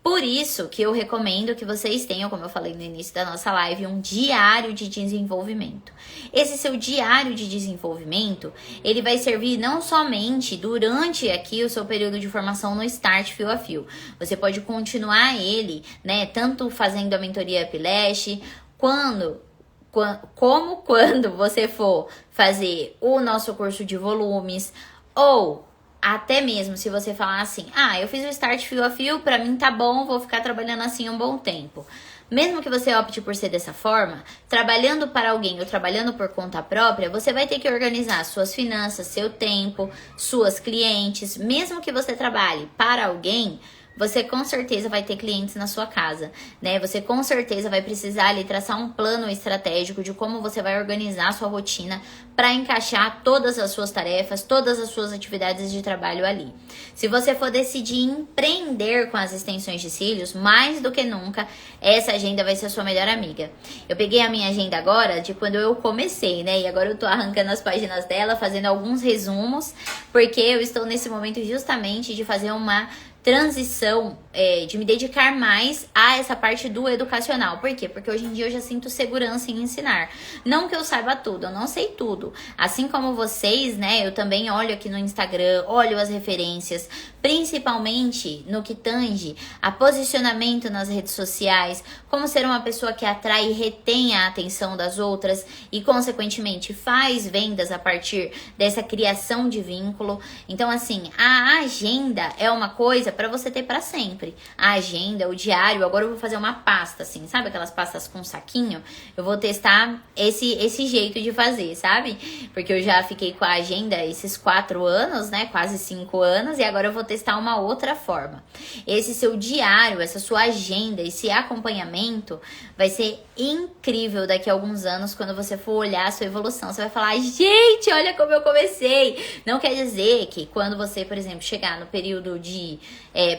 Por isso que eu recomendo que vocês tenham, como eu falei no início da nossa live, um diário de desenvolvimento. Esse seu diário de desenvolvimento, ele vai servir não somente durante aqui o seu período de formação no Start Fio a Fio. Você pode continuar ele, né, tanto fazendo a mentoria Uplash, como quando você for fazer o nosso curso de volumes, ou até mesmo se você falar assim, eu fiz o Start Fio a Fio, pra mim tá bom, vou ficar trabalhando assim um bom tempo. Mesmo que você opte por ser dessa forma, trabalhando para alguém ou trabalhando por conta própria, você vai ter que organizar suas finanças, seu tempo, suas clientes. Mesmo que você trabalhe para alguém, você com certeza vai ter clientes na sua casa, né? Você com certeza vai precisar ali traçar um plano estratégico de como você vai organizar a sua rotina para encaixar todas as suas tarefas, todas as suas atividades de trabalho ali. Se você for decidir empreender com as extensões de cílios, mais do que nunca, essa agenda vai ser a sua melhor amiga. Eu peguei a minha agenda agora de quando eu comecei, né? E agora eu tô arrancando as páginas dela, fazendo alguns resumos, porque eu estou nesse momento justamente de fazer uma transição, de me dedicar mais a essa parte do educacional. Por quê? Porque hoje em dia eu já sinto segurança em ensinar. Não que eu saiba tudo, eu não sei tudo. Assim como vocês, né, eu também olho aqui no Instagram, olho as referências, principalmente no que tange a posicionamento nas redes sociais, como ser uma pessoa que atrai e retém a atenção das outras e, consequentemente, faz vendas a partir dessa criação de vínculo. Então, assim, a agenda é uma coisa para você ter para sempre. A agenda, o diário, agora eu vou fazer uma pasta, assim, sabe aquelas pastas com saquinho? Eu vou testar esse jeito de fazer, sabe? Porque eu já fiquei com a agenda esses 4 anos, né? Quase 5 anos, e agora eu vou testar uma outra forma. Esse seu diário, essa sua agenda, esse acompanhamento vai ser incrível daqui a alguns anos, quando você for olhar a sua evolução. Você vai falar, gente, olha como eu comecei. Não quer dizer que quando você, por exemplo, chegar no período de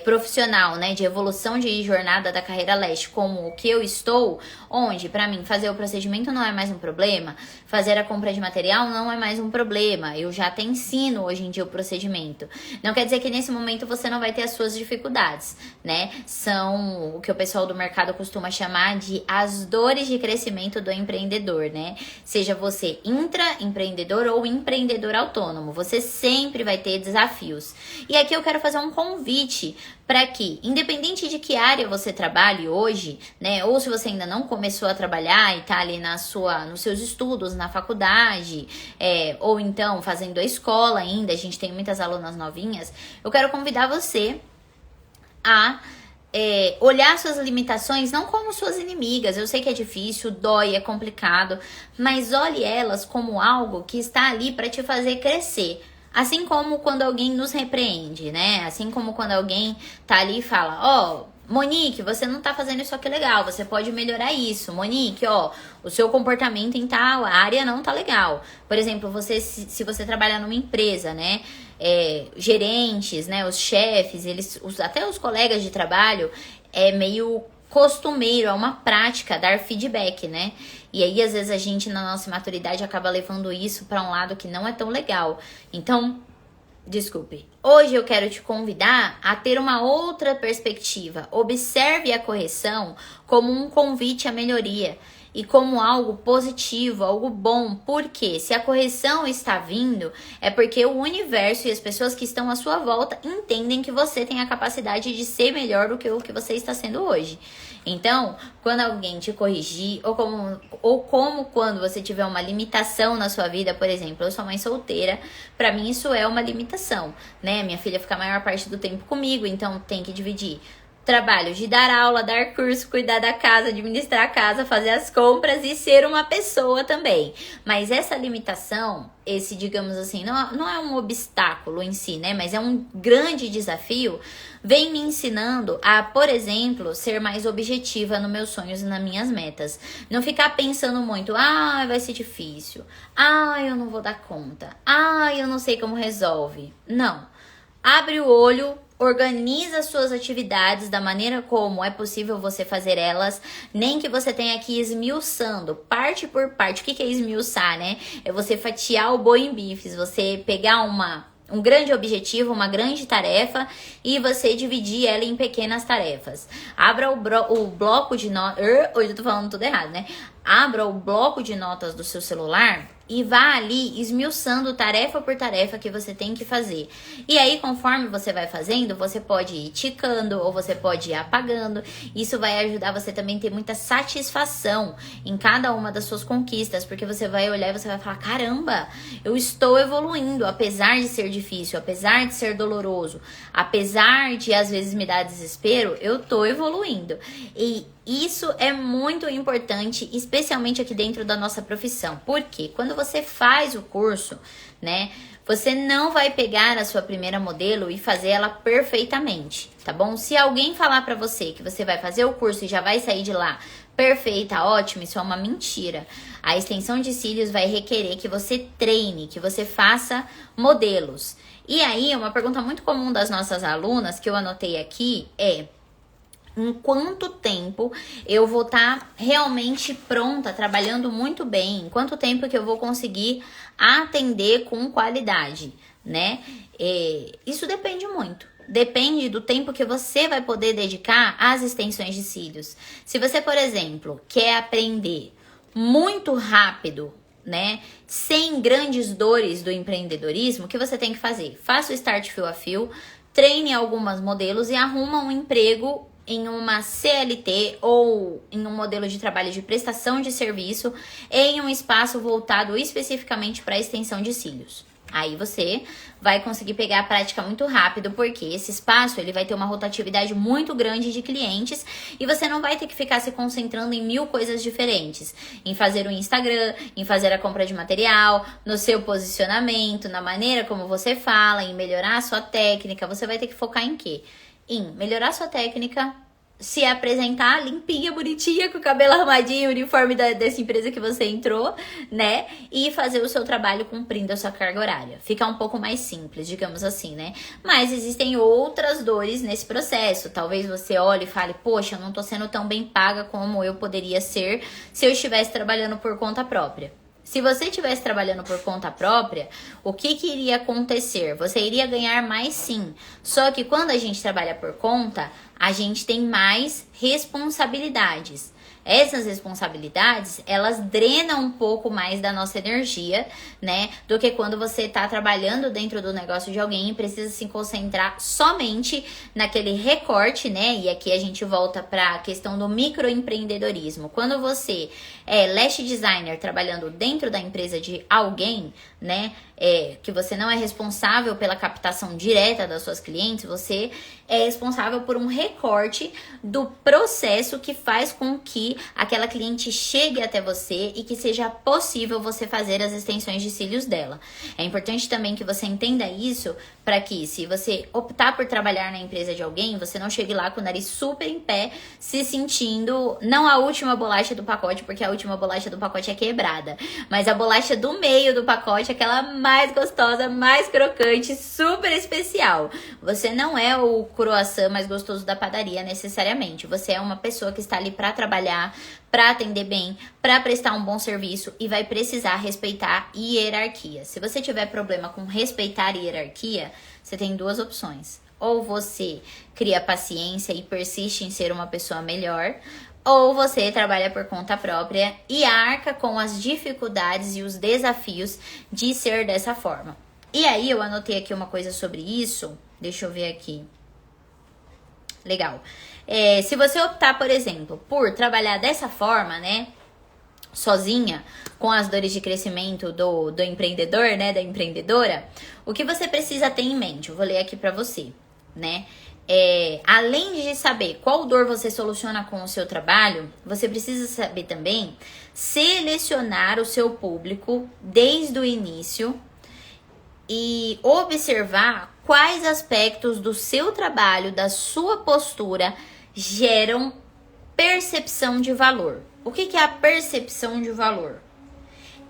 profissional, né, de evolução de jornada da carreira lash, como o que eu estou, onde pra mim fazer o procedimento não é mais um problema, fazer a compra de material não é mais um problema, eu já até ensino hoje em dia o procedimento. Não quer dizer que nesse momento você não vai ter as suas dificuldades, né? São o que o pessoal do mercado costuma chamar de as dores de crescimento do empreendedor, né? Seja você intraempreendedor ou empreendedor autônomo, você sempre vai ter desafios. E aqui eu quero fazer um convite justamente para que, independente de que área você trabalhe hoje, né, ou se você ainda não começou a trabalhar e tá ali nos seus estudos, na faculdade, ou então fazendo a escola ainda, a gente tem muitas alunas novinhas, eu quero convidar você a olhar suas limitações não como suas inimigas. Eu sei que é difícil, dói, é complicado, mas olhe elas como algo que está ali para te fazer crescer. Assim como quando alguém nos repreende, né? Assim como quando alguém tá ali e fala, ó, Monique, você não tá fazendo isso aqui legal, você pode melhorar isso. Monique, ó, o seu comportamento em tal área não tá legal. Por exemplo, se você trabalha numa empresa, né? Gerentes, né? Os chefes, até os colegas de trabalho, é meio costumeiro, é uma prática dar feedback, né? E aí, às vezes, a gente, na nossa maturidade, acaba levando isso para um lado que não é tão legal. Então, desculpe. Hoje eu quero te convidar a ter uma outra perspectiva. Observe a correção como um convite à melhoria e como algo positivo, algo bom. Porque se a correção está vindo, é porque o universo e as pessoas que estão à sua volta entendem que você tem a capacidade de ser melhor do que o que você está sendo hoje. Então, quando alguém te corrigir, ou como quando você tiver uma limitação na sua vida, por exemplo, eu sou mãe solteira, pra mim isso é uma limitação, né? Minha filha fica a maior parte do tempo comigo, então tem que dividir trabalho de dar aula, dar curso, cuidar da casa, administrar a casa, fazer as compras e ser uma pessoa também. Mas essa limitação, digamos assim, não é um obstáculo em si, né? Mas é um grande desafio, vem me ensinando a, por exemplo, ser mais objetiva nos meus sonhos e nas minhas metas. Não ficar pensando muito, vai ser difícil, eu não vou dar conta, eu não sei como resolve. Não. Abre o olho, organiza suas atividades da maneira como é possível você fazer elas, nem que você tenha que ir esmiuçando, parte por parte. O que é esmiuçar, né? É você fatiar o boi em bifes, você pegar um grande objetivo, uma grande tarefa e você dividir ela em pequenas tarefas. Abra o bloco de notas. Hoje eu tô falando tudo errado, né? Abra o bloco de notas do seu celular e vá ali esmiuçando tarefa por tarefa que você tem que fazer. E aí, conforme você vai fazendo, você pode ir ticando ou você pode ir apagando. Isso vai ajudar você também a ter muita satisfação em cada uma das suas conquistas, porque você vai olhar e você vai falar, caramba, eu estou evoluindo, apesar de ser difícil, apesar de ser doloroso, apesar de às vezes me dar desespero, eu tô evoluindo. E isso é muito importante, especialmente aqui dentro da nossa profissão. Porque quando você faz o curso, né, você não vai pegar a sua primeira modelo e fazer ela perfeitamente, tá bom? Se alguém falar pra você que você vai fazer o curso e já vai sair de lá perfeita, ótimo, isso é uma mentira. A extensão de cílios vai requerer que você treine, que você faça modelos. E aí, uma pergunta muito comum das nossas alunas, que eu anotei aqui, em quanto tempo eu vou estar realmente pronta, trabalhando muito bem? Em quanto tempo que eu vou conseguir atender com qualidade, né? Isso depende muito. Depende do tempo que você vai poder dedicar às extensões de cílios. Se você, por exemplo, quer aprender muito rápido, né, sem grandes dores do empreendedorismo, o que você tem que fazer? Faça o Start Fio a Fio, treine algumas modelos e arruma um emprego em uma CLT ou em um modelo de trabalho de prestação de serviço em um espaço voltado especificamente para a extensão de cílios. Aí você vai conseguir pegar a prática muito rápido, porque esse espaço ele vai ter uma rotatividade muito grande de clientes e você não vai ter que ficar se concentrando em 1000 coisas diferentes. Em fazer o Instagram, em fazer a compra de material, no seu posicionamento, na maneira como você fala, em melhorar a sua técnica. Você vai ter que focar em quê? Em melhorar sua técnica, se apresentar limpinha, bonitinha, com o cabelo arrumadinho, o uniforme dessa empresa que você entrou, né? E fazer o seu trabalho cumprindo a sua carga horária. Fica um pouco mais simples, digamos assim, né? Mas existem outras dores nesse processo. Talvez você olhe e fale, poxa, eu não tô sendo tão bem paga como eu poderia ser se eu estivesse trabalhando por conta própria. Se você estivesse trabalhando por conta própria, o que iria acontecer? Você iria ganhar mais, sim. Só que quando a gente trabalha por conta, a gente tem mais responsabilidades. essas responsabilidades, elas drenam um pouco mais da nossa energia, né? Do que quando você tá trabalhando dentro do negócio de alguém e precisa se concentrar somente naquele recorte, né? E aqui a gente volta para a questão do microempreendedorismo. Quando você é lash designer trabalhando dentro da empresa de alguém, né? Que você não é responsável pela captação direta das suas clientes, você é responsável por um recorte do processo que faz com que aquela cliente chegue até você e que seja possível você fazer as extensões de cílios dela. É importante também que você entenda isso para que, se você optar por trabalhar na empresa de alguém, você não chegue lá com o nariz super em pé, se sentindo não a última bolacha do pacote, porque a última bolacha do pacote é quebrada, mas a bolacha do meio do pacote, aquela mais gostosa, mais crocante, super especial. Você não é o croissant mais gostoso da padaria necessariamente. Você é uma pessoa que está ali para trabalhar, para atender bem, para prestar um bom serviço e vai precisar respeitar hierarquia. Se você tiver problema com respeitar hierarquia, você tem duas opções. Ou você cria paciência e persiste em ser uma pessoa melhor, ou você trabalha por conta própria e arca com as dificuldades e os desafios de ser dessa forma. E aí eu anotei aqui uma coisa sobre isso. Deixa eu ver aqui. Legal. Se você optar, por exemplo, por trabalhar dessa forma, né, sozinha, com as dores de crescimento do empreendedor, né, da empreendedora, o que você precisa ter em mente? Eu vou ler aqui pra você, né? Além de saber qual dor você soluciona com o seu trabalho, você precisa saber também selecionar o seu público desde o início e observar quais aspectos do seu trabalho, da sua postura, geram percepção de valor. O que é a percepção de valor?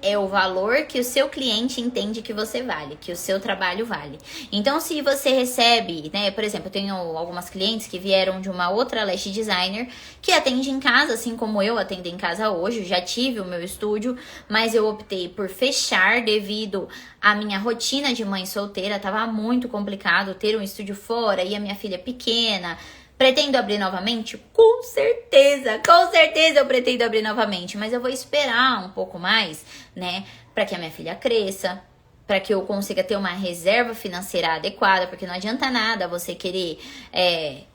É o valor que o seu cliente entende que você vale, que o seu trabalho vale. Então, se você recebe, né, por exemplo, eu tenho algumas clientes que vieram de uma outra lash designer que atende em casa, assim como eu atendo em casa hoje, já tive o meu estúdio, mas eu optei por fechar devido à minha rotina de mãe solteira. Tava muito complicado ter um estúdio fora e a minha filha pequena. Pretendo abrir novamente? Com certeza eu pretendo abrir novamente, mas eu vou esperar um pouco mais, né, para que a minha filha cresça, para que eu consiga ter uma reserva financeira adequada, porque não adianta nada você querer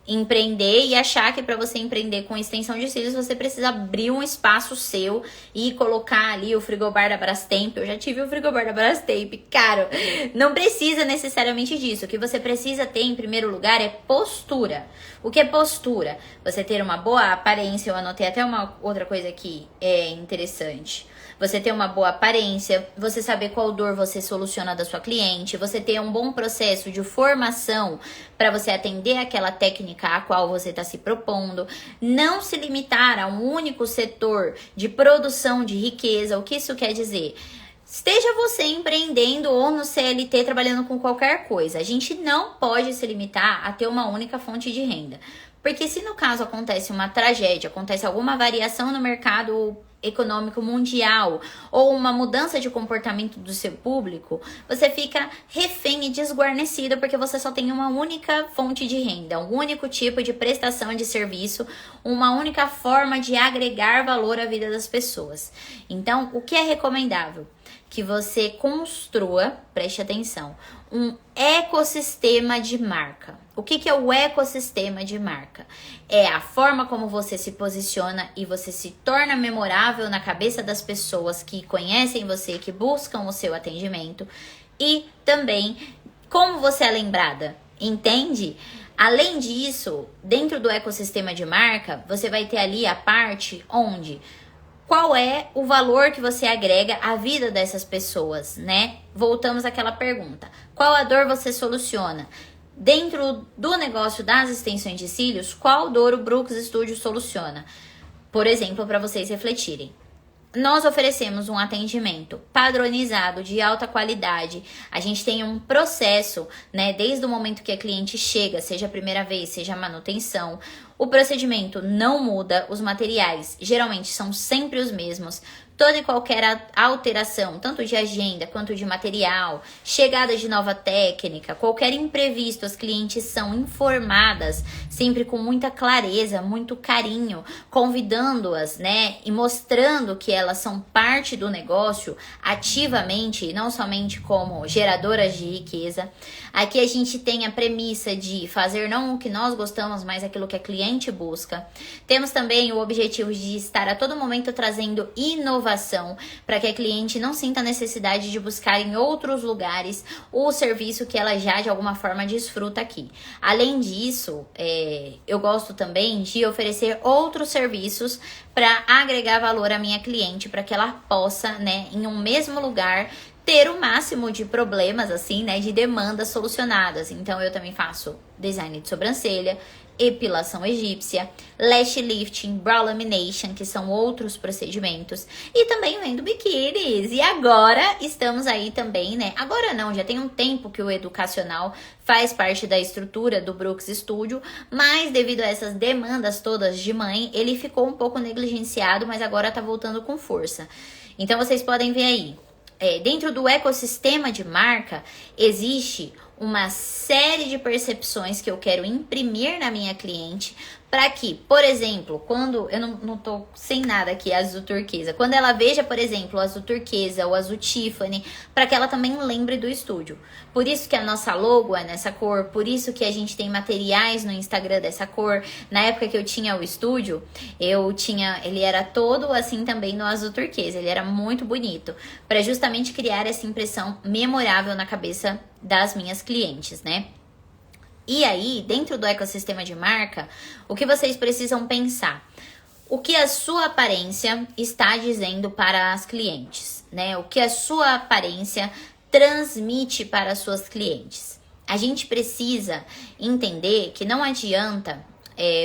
empreender e achar que para você empreender com extensão de cílios você precisa abrir um espaço seu e colocar ali o frigobar da Brastemp. Eu já tive o frigobar da Brastemp, caro. Não precisa necessariamente disso. O que você precisa ter em primeiro lugar é postura. O que é postura? Você ter uma boa aparência. Eu anotei até uma outra coisa aqui interessante. Você ter uma boa aparência, você saber qual dor você soluciona da sua cliente, você ter um bom processo de formação para você atender aquela técnica a qual você está se propondo, não se limitar a um único setor de produção de riqueza. O que isso quer dizer? Esteja você empreendendo ou no CLT trabalhando com qualquer coisa, a gente não pode se limitar a ter uma única fonte de renda. Porque se no caso acontece uma tragédia, acontece alguma variação no mercado econômico mundial ou uma mudança de comportamento do seu público, você fica refém e desguarnecido porque você só tem uma única fonte de renda, um único tipo de prestação de serviço, uma única forma de agregar valor à vida das pessoas. Então, o que é recomendável? Que você construa, preste atenção, um ecossistema de marca. O que é o ecossistema de marca? É a forma como você se posiciona e você se torna memorável na cabeça das pessoas que conhecem você, que buscam o seu atendimento, e também como você é lembrada, entende? Além disso, dentro do ecossistema de marca, você vai ter ali a parte onde qual é o valor que você agrega à vida dessas pessoas, né? Voltamos àquela pergunta. Qual a dor você soluciona? Dentro do negócio das extensões de cílios, qual dor o Brooks Studio soluciona? Por exemplo, para vocês refletirem. Nós oferecemos um atendimento padronizado, de alta qualidade. A gente tem um processo, né, desde o momento que a cliente chega, seja a primeira vez, seja a manutenção. O procedimento não muda, os materiais geralmente são sempre os mesmos. toda e qualquer alteração, tanto de agenda quanto de material, chegada de nova técnica, qualquer imprevisto, as clientes são informadas, sempre com muita clareza, muito carinho, convidando-as, né, e mostrando que elas são parte do negócio ativamente, e não somente como geradoras de riqueza. Aqui a gente tem a premissa de fazer não o que nós gostamos, mas aquilo que a cliente busca. Temos também o objetivo de estar a todo momento trazendo inovação para que a cliente não sinta a necessidade de buscar em outros lugares o serviço que ela já de alguma forma desfruta aqui. Além disso, eu gosto também de oferecer outros serviços para agregar valor à minha cliente, para que ela possa, né, em um mesmo lugar, ter o máximo de problemas, assim, né, de demandas solucionadas. Então, eu também faço design de sobrancelha, epilação egípcia, lash lifting, brow lamination, que são outros procedimentos, e também vendo biquínis. E agora estamos aí também, né? Agora não, já tem um tempo que o educacional faz parte da estrutura do Brooks Studio, mas devido a essas demandas todas de mãe, ele ficou um pouco negligenciado, mas agora tá voltando com força. Então vocês podem ver aí, dentro do ecossistema de marca, existe uma série de percepções que eu quero imprimir na minha cliente para que, por exemplo, quando eu não tô sem nada aqui, azul turquesa, quando ela veja, por exemplo, o azul turquesa ou azul Tiffany, para que ela também lembre do estúdio. Por isso que a nossa logo é nessa cor, por isso que a gente tem materiais no Instagram dessa cor. Na época que eu tinha o estúdio, ele era todo assim também no azul turquesa, ele era muito bonito, para justamente criar essa impressão memorável na cabeça das minhas clientes, né? E aí, dentro do ecossistema de marca, o que vocês precisam pensar? O que a sua aparência está dizendo para as clientes, né? O que a sua aparência transmite para as suas clientes. A gente precisa entender que não adianta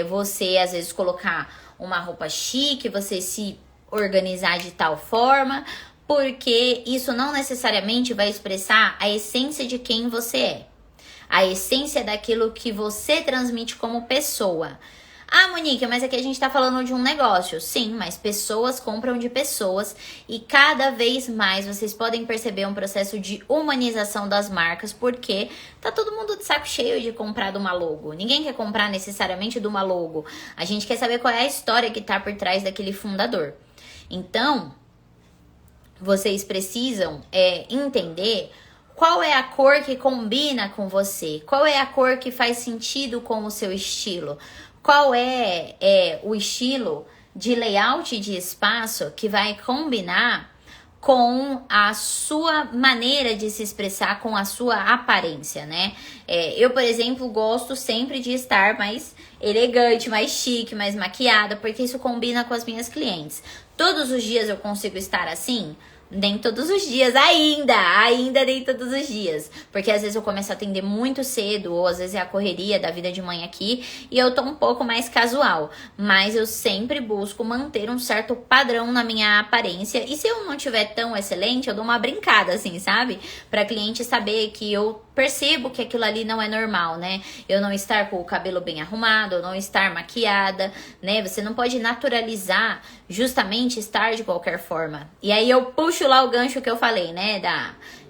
você, às vezes, colocar uma roupa chique, você se organizar de tal forma, porque isso não necessariamente vai expressar a essência de quem você é. A essência daquilo que você transmite como pessoa. Ah, Monique, mas aqui a gente tá falando de um negócio. Sim, mas pessoas compram de pessoas e cada vez mais vocês podem perceber um processo de humanização das marcas, porque tá todo mundo de saco cheio de comprar de uma logo. Ninguém quer comprar necessariamente de uma logo. A gente quer saber qual é a história que tá por trás daquele fundador. Então, vocês precisam entender qual é a cor que combina com você, qual é a cor que faz sentido com o seu estilo, qual é o estilo de layout de espaço que vai combinar com a sua maneira de se expressar, com a sua aparência, né? Eu, por exemplo, gosto sempre de estar mais elegante, mais chique, mais maquiada, porque isso combina com as minhas clientes. Todos os dias eu consigo estar assim? Nem todos os dias, ainda nem todos os dias, porque às vezes eu começo a atender muito cedo, ou às vezes é a correria da vida de mãe aqui, e eu tô um pouco mais casual, mas eu sempre busco manter um certo padrão na minha aparência, e se eu não tiver tão excelente, eu dou uma brincada assim, sabe? Pra cliente saber que eu percebo que aquilo ali não é normal, né? Eu não estar com o cabelo bem arrumado, eu não estar maquiada, né? Você não pode naturalizar justamente estar de qualquer forma. E aí eu puxo lá o gancho que eu falei, né?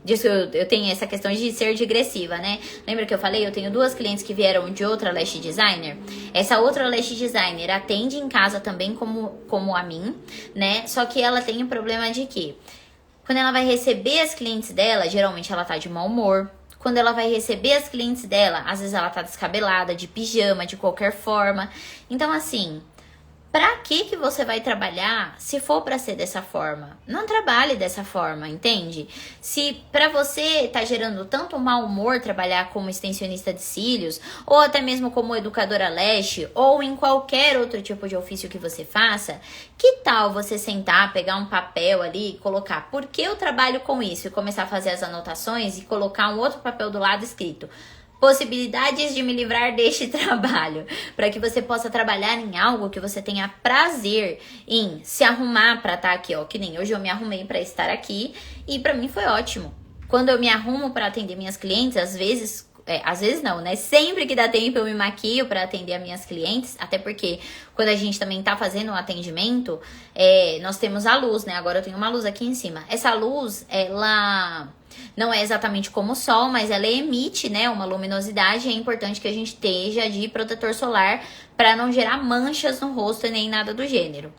Disso eu tenho essa questão de ser digressiva, né? Lembra que eu falei? Eu tenho 2 clientes que vieram de outra lash designer. Essa outra lash designer atende em casa também como a mim, né? Só que ela tem um problema de que quando ela vai receber as clientes dela, geralmente ela tá de mau humor. Quando ela vai receber as clientes dela, às vezes ela tá descabelada, de pijama, de qualquer forma. Então, assim, pra que você vai trabalhar se for pra ser dessa forma? Não trabalhe dessa forma, entende? Se pra você tá gerando tanto mau humor trabalhar como extensionista de cílios, ou até mesmo como educadora lash, ou em qualquer outro tipo de ofício que você faça, que tal você sentar, pegar um papel ali e colocar por que eu trabalho com isso? E começar a fazer as anotações e colocar um outro papel do lado escrito possibilidades de me livrar deste trabalho, para que você possa trabalhar em algo que você tenha prazer em se arrumar para estar aqui, ó, que nem hoje eu me arrumei para estar aqui e para mim foi ótimo. Quando eu me arrumo para atender minhas clientes, às vezes às vezes não, né? Sempre que dá tempo eu me maquio para atender as minhas clientes, até porque quando a gente também tá fazendo um atendimento, nós temos a luz, né? Agora eu tenho uma luz aqui em cima. Essa luz, ela não é exatamente como o sol, mas ela emite, né, uma luminosidade. É importante que a gente esteja de protetor solar para não gerar manchas no rosto e nem nada do gênero.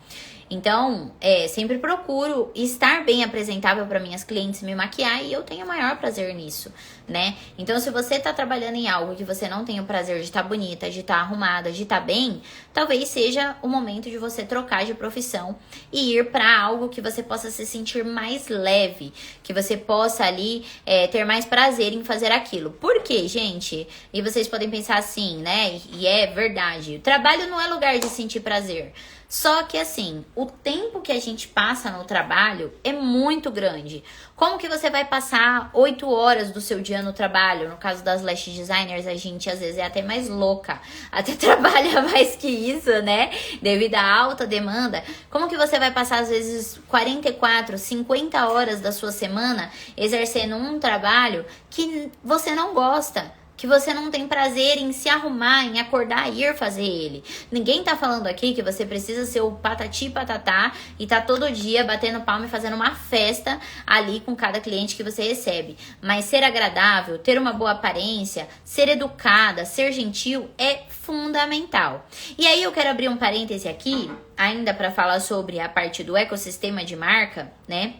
Então, sempre procuro estar bem apresentável para minhas clientes, me maquiar, e eu tenho o maior prazer nisso, né? Então, se você tá trabalhando em algo que você não tem o prazer de estar bonita, de estar arrumada, de estar bem, talvez seja o momento de você trocar de profissão e ir para algo que você possa se sentir mais leve, que você possa ali ter mais prazer em fazer aquilo. Por quê, gente? E vocês podem pensar assim, né? E é verdade. O trabalho não é lugar de sentir prazer. Só que assim, o tempo que a gente passa no trabalho é muito grande. Como que você vai passar 8 horas do seu dia no trabalho? No caso das lash designers, a gente às vezes é até mais louca, até trabalha mais que isso, né? Devido à alta demanda. Como que você vai passar às vezes 44, 50 horas da sua semana exercendo um trabalho que você não gosta? Que você não tem prazer em se arrumar, em acordar e ir fazer ele. Ninguém tá falando aqui que você precisa ser o patati patatá e tá todo dia batendo palma e fazendo uma festa ali com cada cliente que você recebe. Mas ser agradável, ter uma boa aparência, ser educada, ser gentil é fundamental. E aí eu quero abrir um parêntese aqui, ainda para falar sobre a parte do ecossistema de marca, né?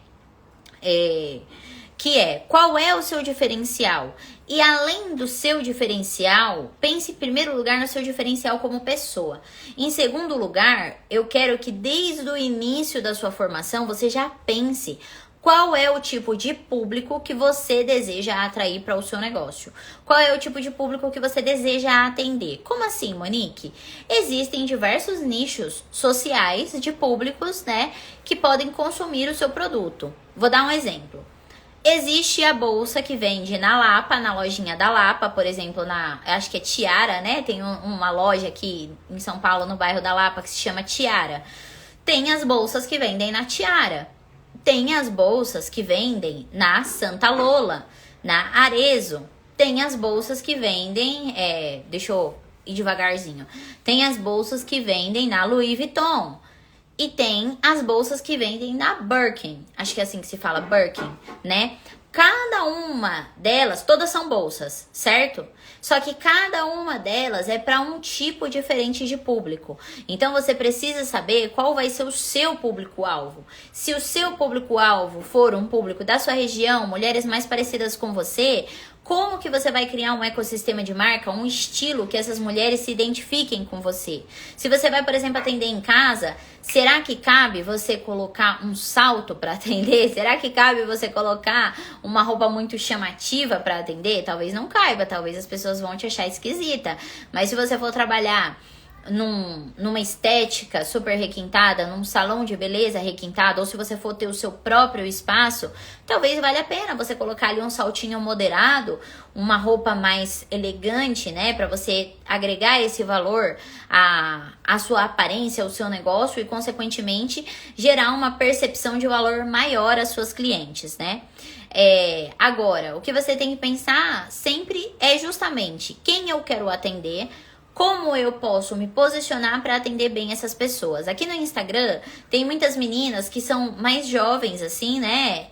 Qual é o seu diferencial? E além do seu diferencial, pense em primeiro lugar no seu diferencial como pessoa. Em segundo lugar, eu quero que desde o início da sua formação você já pense qual é o tipo de público que você deseja atrair para o seu negócio. Qual é o tipo de público que você deseja atender. Como assim, Monique? Existem diversos nichos sociais de públicos, né, que podem consumir o seu produto. Vou dar um exemplo. Existe a bolsa que vende na Lapa, na lojinha da Lapa, por exemplo, acho que é Tiara, né? Tem uma loja aqui em São Paulo, no bairro da Lapa, que se chama Tiara. Tem as bolsas que vendem na Tiara. Tem as bolsas que vendem na Santa Lola, na Arezzo. Tem as bolsas que vendem, deixa eu ir devagarzinho. Tem as bolsas que vendem na Louis Vuitton. E tem as bolsas que vendem na Birkin. Acho que é assim que se fala, Birkin, né? Cada uma delas, todas são bolsas, certo? Só que cada uma delas é para um tipo diferente de público. Então você precisa saber qual vai ser o seu público-alvo. Se o seu público-alvo for um público da sua região, mulheres mais parecidas com você, como que você vai criar um ecossistema de marca, um estilo que essas mulheres se identifiquem com você? Se você vai, por exemplo, atender em casa, será que cabe você colocar um salto para atender? Será que cabe você colocar uma roupa muito chamativa para atender? Talvez não caiba, talvez as pessoas vão te achar esquisita. Mas se você for trabalhar numa estética super requintada, num salão de beleza requintado, ou se você for ter o seu próprio espaço, talvez valha a pena você colocar ali um saltinho moderado, uma roupa mais elegante, né, para você agregar esse valor à sua aparência, ao seu negócio e, consequentemente, gerar uma percepção de valor maior às suas clientes, né? Agora, o que você tem que pensar sempre é justamente quem eu quero atender, como eu posso me posicionar para atender bem essas pessoas. Aqui no Instagram tem muitas meninas que são mais jovens, assim, né?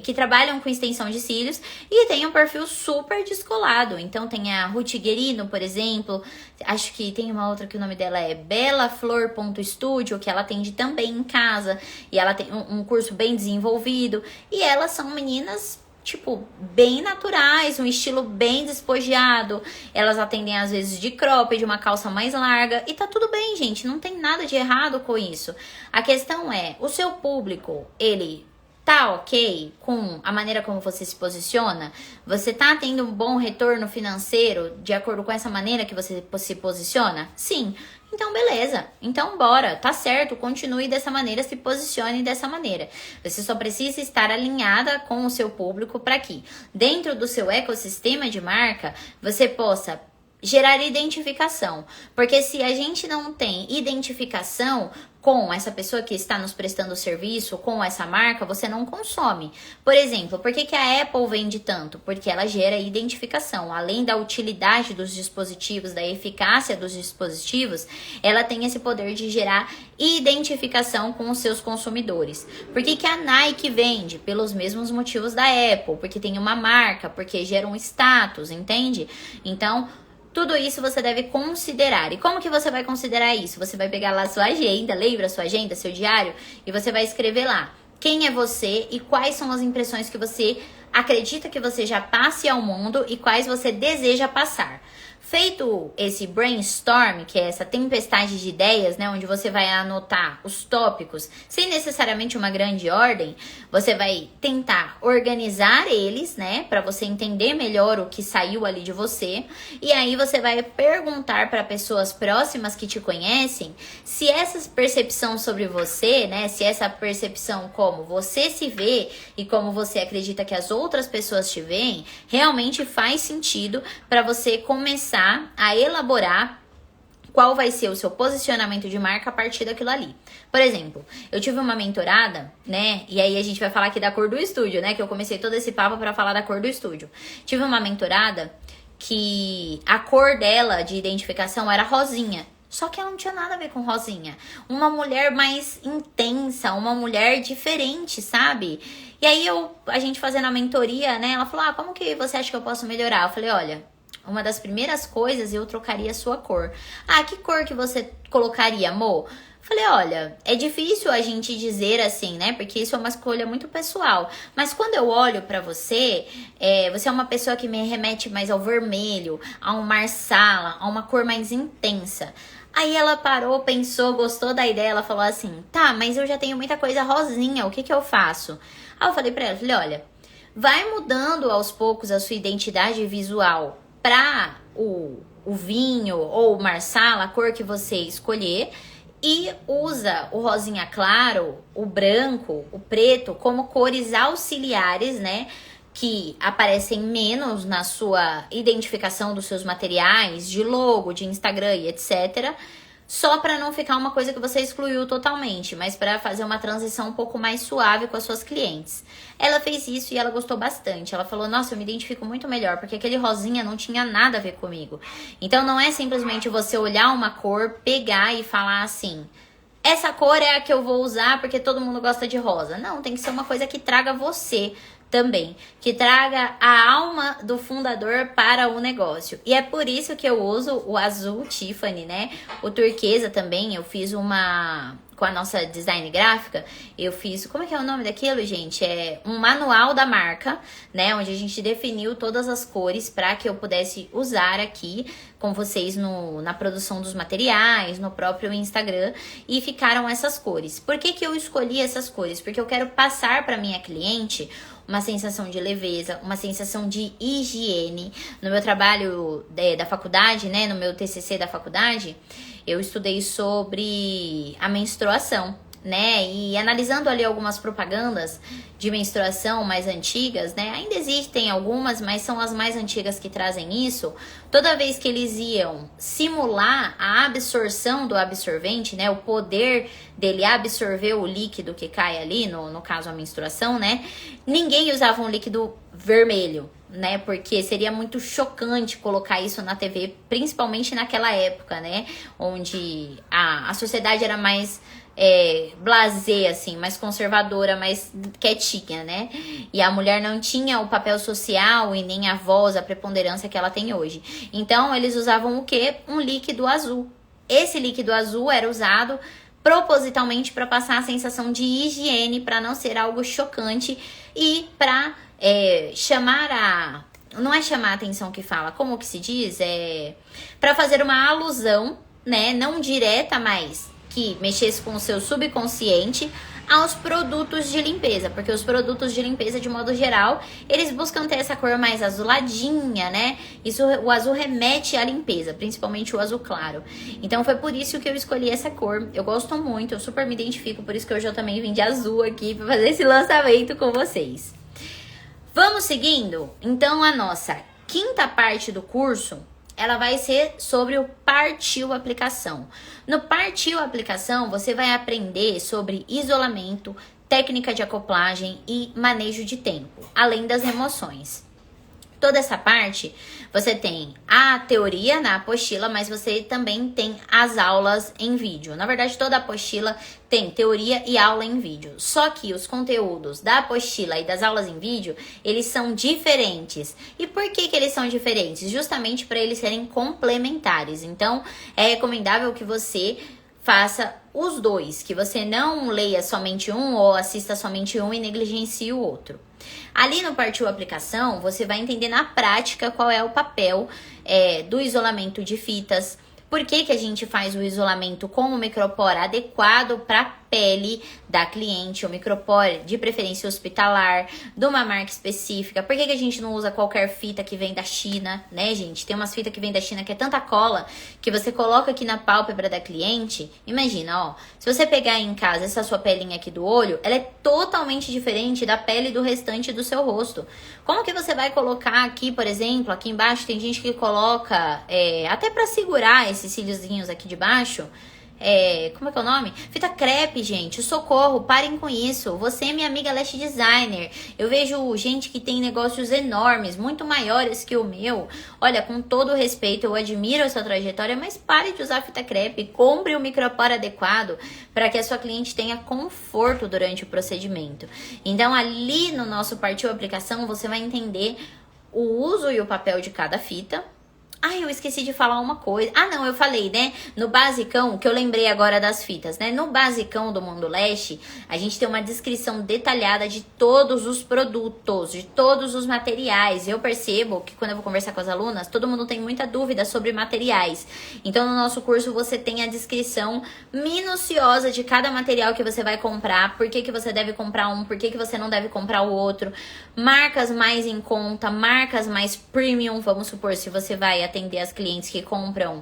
Que trabalham com extensão de cílios e tem um perfil super descolado. Então tem a Ruth Guerino, por exemplo. Acho que tem uma outra que o nome dela é belaflor.studio, que ela atende também em casa. E ela tem um curso bem desenvolvido. E elas são meninas, tipo, bem naturais, um estilo bem despojado. Elas atendem às vezes de cropped, de uma calça mais larga. E tá tudo bem, gente. Não tem nada de errado com isso. A questão é, o seu público, ele tá ok com a maneira como você se posiciona? Você tá tendo um bom retorno financeiro de acordo com essa maneira que você se posiciona? Sim. Então, beleza. Então, bora. Tá certo. Continue dessa maneira, se posicione dessa maneira. Você só precisa estar alinhada com o seu público para que, dentro do seu ecossistema de marca, você possa gerar identificação. Porque se a gente não tem identificação com essa pessoa que está nos prestando serviço, com essa marca, você não consome. Por exemplo, por que a Apple vende tanto? Porque ela gera identificação. Além da utilidade dos dispositivos, da eficácia dos dispositivos, ela tem esse poder de gerar identificação com os seus consumidores. Por que a Nike vende? Pelos mesmos motivos da Apple. Porque tem uma marca, porque gera um status, entende? Então, tudo isso você deve considerar. E como que você vai considerar isso? Você vai pegar lá a sua agenda, lembra a sua agenda, seu diário? E você vai escrever lá quem é você e quais são as impressões que você acredita que você já passe ao mundo e quais você deseja passar. Feito esse brainstorm, que é essa tempestade de ideias, né, onde você vai anotar os tópicos sem necessariamente uma grande ordem, você vai tentar organizar eles, né, para você entender melhor o que saiu ali de você, e aí você vai perguntar para pessoas próximas que te conhecem se essa percepção sobre você, né, se essa percepção como você se vê e como você acredita que as outras pessoas te veem, realmente faz sentido para você começar a elaborar qual vai ser o seu posicionamento de marca a partir daquilo ali. Por exemplo, eu tive uma mentorada, né? E aí a gente vai falar aqui da cor do estúdio, né? Que eu comecei todo esse papo para falar da cor do estúdio. Tive uma mentorada que a cor dela de identificação era rosinha. Só que ela não tinha nada a ver com rosinha. Uma mulher mais intensa, uma mulher diferente, sabe? E aí a gente fazendo a mentoria, né? Ela falou, como que você acha que eu posso melhorar? Eu falei, olha, uma das primeiras coisas eu trocaria a sua cor. Que cor que você colocaria, amor? Falei, olha, é difícil a gente dizer assim, né? Porque isso é uma escolha muito pessoal. Mas quando eu olho pra você, você é uma pessoa que me remete mais ao vermelho, a um marsala, a uma cor mais intensa. Aí ela parou, pensou, gostou da ideia, ela falou assim, tá, mas eu já tenho muita coisa rosinha, o que eu faço? Aí eu falei pra ela, olha, vai mudando aos poucos a sua identidade visual para o vinho ou o marsala, a cor que você escolher, e usa o rosinha claro, o branco, o preto como cores auxiliares, né? Que aparecem menos na sua identificação dos seus materiais, de logo, de Instagram e etc. Só para não ficar uma coisa que você excluiu totalmente, mas para fazer uma transição um pouco mais suave com as suas clientes. Ela fez isso e ela gostou bastante. Ela falou, nossa, eu me identifico muito melhor, porque aquele rosinha não tinha nada a ver comigo. Então não é simplesmente você olhar uma cor, pegar e falar assim, essa cor é a que eu vou usar porque todo mundo gosta de rosa. Não, tem que ser uma coisa que traga você também, que traga a alma do fundador para o negócio. E é por isso que eu uso o azul Tiffany, né? O turquesa também, eu fiz uma... Com a nossa design gráfica, eu fiz... Como é que é o nome daquilo, gente? É um manual da marca, né? Onde a gente definiu todas as cores para que eu pudesse usar aqui com vocês na produção dos materiais, no próprio Instagram. E ficaram essas cores. Por que eu escolhi essas cores? Porque eu quero passar para minha cliente uma sensação de leveza, uma sensação de higiene. No meu trabalho da faculdade, né, no meu TCC da faculdade, eu estudei sobre a menstruação, né, e analisando ali algumas propagandas de menstruação mais antigas, né, ainda existem algumas, mas são as mais antigas que trazem isso. Toda vez que eles iam simular a absorção do absorvente, né, o poder dele absorver o líquido que cai ali, no caso a menstruação, né, ninguém usava um líquido vermelho, né, porque seria muito chocante colocar isso na TV, principalmente naquela época, né, onde a sociedade era mais blasé, assim, mais conservadora, mais quietinha, né? E a mulher não tinha o papel social e nem a voz, a preponderância que ela tem hoje. Então, eles usavam o quê? Um líquido azul. Esse líquido azul era usado propositalmente para passar a sensação de higiene, para não ser algo chocante e para chamar a... Não é chamar a atenção que fala, como que se diz? Para fazer uma alusão, né? Não direta, mas que mexesse com o seu subconsciente aos produtos de limpeza, porque os produtos de limpeza, de modo geral, eles buscam ter essa cor mais azuladinha, né? O azul remete à limpeza, principalmente o azul claro. Então foi por isso que eu escolhi essa cor. Eu gosto muito, eu super me identifico, por isso que hoje eu também vim de azul aqui para fazer esse lançamento com vocês. Vamos seguindo? Então a nossa quinta parte do curso ela vai ser sobre o Partiu Aplicação. No Partiu Aplicação, você vai aprender sobre isolamento, técnica de acoplagem e manejo de tempo, além das remoções. Toda essa parte, você tem a teoria na apostila, mas você também tem as aulas em vídeo. Na verdade, toda a apostila tem teoria e aula em vídeo. Só que os conteúdos da apostila e das aulas em vídeo, eles são diferentes. E por que eles são diferentes? Justamente para eles serem complementares. Então, é recomendável que você faça os dois, que você não leia somente um ou assista somente um e negligencie o outro. Ali no Partiu Aplicação, você vai entender na prática qual é o papel do isolamento de fitas, por que a gente faz o isolamento com o micropor adequado para a pele da cliente, o micropor de preferência hospitalar, de uma marca específica. Por que a gente não usa qualquer fita que vem da China, né, gente? Tem umas fitas que vem da China que é tanta cola que você coloca aqui na pálpebra da cliente. Imagina, ó, se você pegar em casa essa sua pelinha aqui do olho, ela é totalmente diferente da pele do restante do seu rosto. Como que você vai colocar aqui, por exemplo, aqui embaixo tem gente que coloca até para segurar esses cíliozinhos aqui de baixo. Como é que é o nome? Fita crepe, gente. Socorro, parem com isso. Você é minha amiga lash designer. Eu vejo gente que tem negócios enormes, muito maiores que o meu. Olha, com todo respeito, eu admiro a sua trajetória, mas pare de usar fita crepe. Compre o micropor adequado para que a sua cliente tenha conforto durante o procedimento. Então, ali no nosso Partiu Aplicação, você vai entender o uso e o papel de cada fita. Ai, eu esqueci de falar uma coisa. Ah, não, eu falei, né? No basicão, que eu lembrei agora das fitas, né? No basicão do Mundo Lash, a gente tem uma descrição detalhada de todos os produtos, de todos os materiais. Eu percebo que quando eu vou conversar com as alunas, todo mundo tem muita dúvida sobre materiais. Então, no nosso curso, você tem a descrição minuciosa de cada material que você vai comprar, por que você deve comprar um, por que você não deve comprar o outro, marcas mais em conta, marcas mais premium, vamos supor, se você vai atender as clientes que compram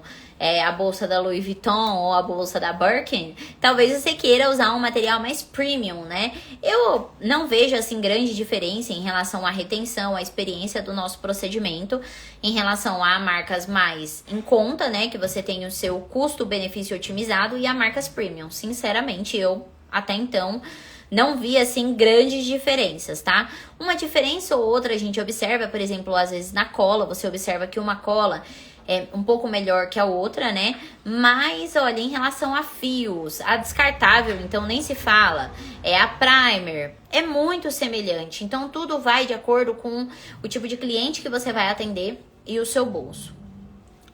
a bolsa da Louis Vuitton ou a bolsa da Birkin, talvez você queira usar um material mais premium, né? Eu não vejo assim grande diferença em relação à retenção, à experiência do nosso procedimento, em relação a marcas mais em conta, né? Que você tem o seu custo-benefício otimizado e a marcas premium. Sinceramente, eu até então não vi, assim, grandes diferenças, tá? Uma diferença ou outra a gente observa, por exemplo, às vezes na cola, você observa que uma cola é um pouco melhor que a outra, né? Mas, olha, em relação a fios, a descartável, então nem se fala, a primer, é muito semelhante. Então, tudo vai de acordo com o tipo de cliente que você vai atender e o seu bolso.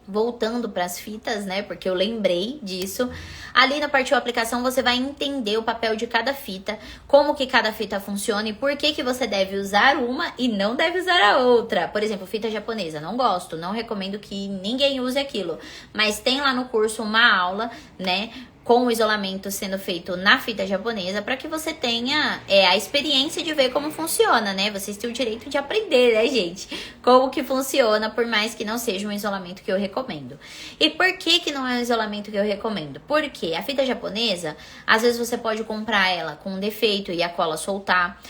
Voltando para as fitas, né? Porque eu lembrei disso. Ali na Partiu Aplicação você vai entender o papel de cada fita, como que cada fita funciona e por que você deve usar uma e não deve usar a outra. Por exemplo, fita japonesa, não gosto, não recomendo que ninguém use aquilo. Mas tem lá no curso uma aula, né? Com o isolamento sendo feito na fita japonesa, para que você tenha a experiência de ver como funciona, né? Vocês têm o direito de aprender, né, gente? Como que funciona, por mais que não seja um isolamento que eu recomendo. E por que não é um isolamento que eu recomendo? Porque a fita japonesa, às vezes você pode comprar ela com um defeito e a cola soltar.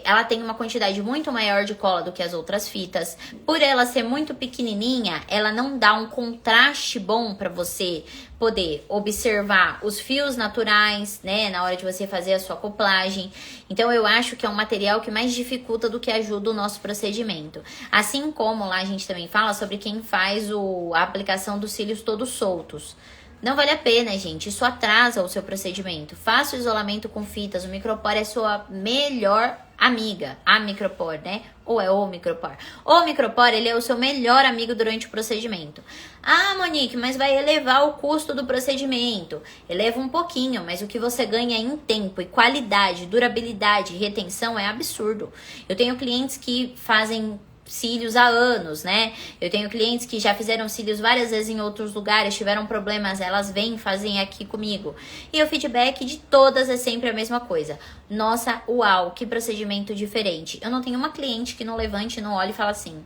Ela tem uma quantidade muito maior de cola do que as outras fitas. Por ela ser muito pequenininha, ela não dá um contraste bom para você poder observar os fios naturais, né, na hora de você fazer a sua acoplagem. Então, eu acho que é um material que mais dificulta do que ajuda o nosso procedimento. Assim como lá a gente também fala sobre quem faz a aplicação dos cílios todos soltos. Não vale a pena, gente. Isso atrasa o seu procedimento. Faça o isolamento com fitas. O micropor é sua melhor amiga. A micropor, né? Ou é o micropor. O micropor, ele é o seu melhor amigo durante o procedimento. Ah, Monique, mas vai elevar o custo do procedimento. Eleva um pouquinho, mas o que você ganha em tempo e qualidade, durabilidade, retenção é absurdo. Eu tenho clientes que fazem cílios há anos, né? Eu tenho clientes que já fizeram cílios várias vezes em outros lugares, tiveram problemas, elas vêm, fazem aqui comigo. E o feedback de todas é sempre a mesma coisa. Nossa, uau, que procedimento diferente. Eu não tenho uma cliente que não levante, não olhe e fala assim: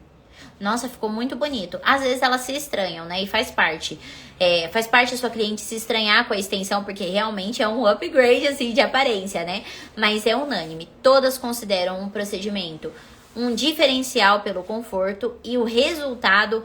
nossa, ficou muito bonito. Às vezes elas se estranham, né? E faz parte. Faz parte a sua cliente se estranhar com a extensão, porque realmente é um upgrade, assim, de aparência, né? Mas é unânime. Todas consideram um procedimento um diferencial pelo conforto e o resultado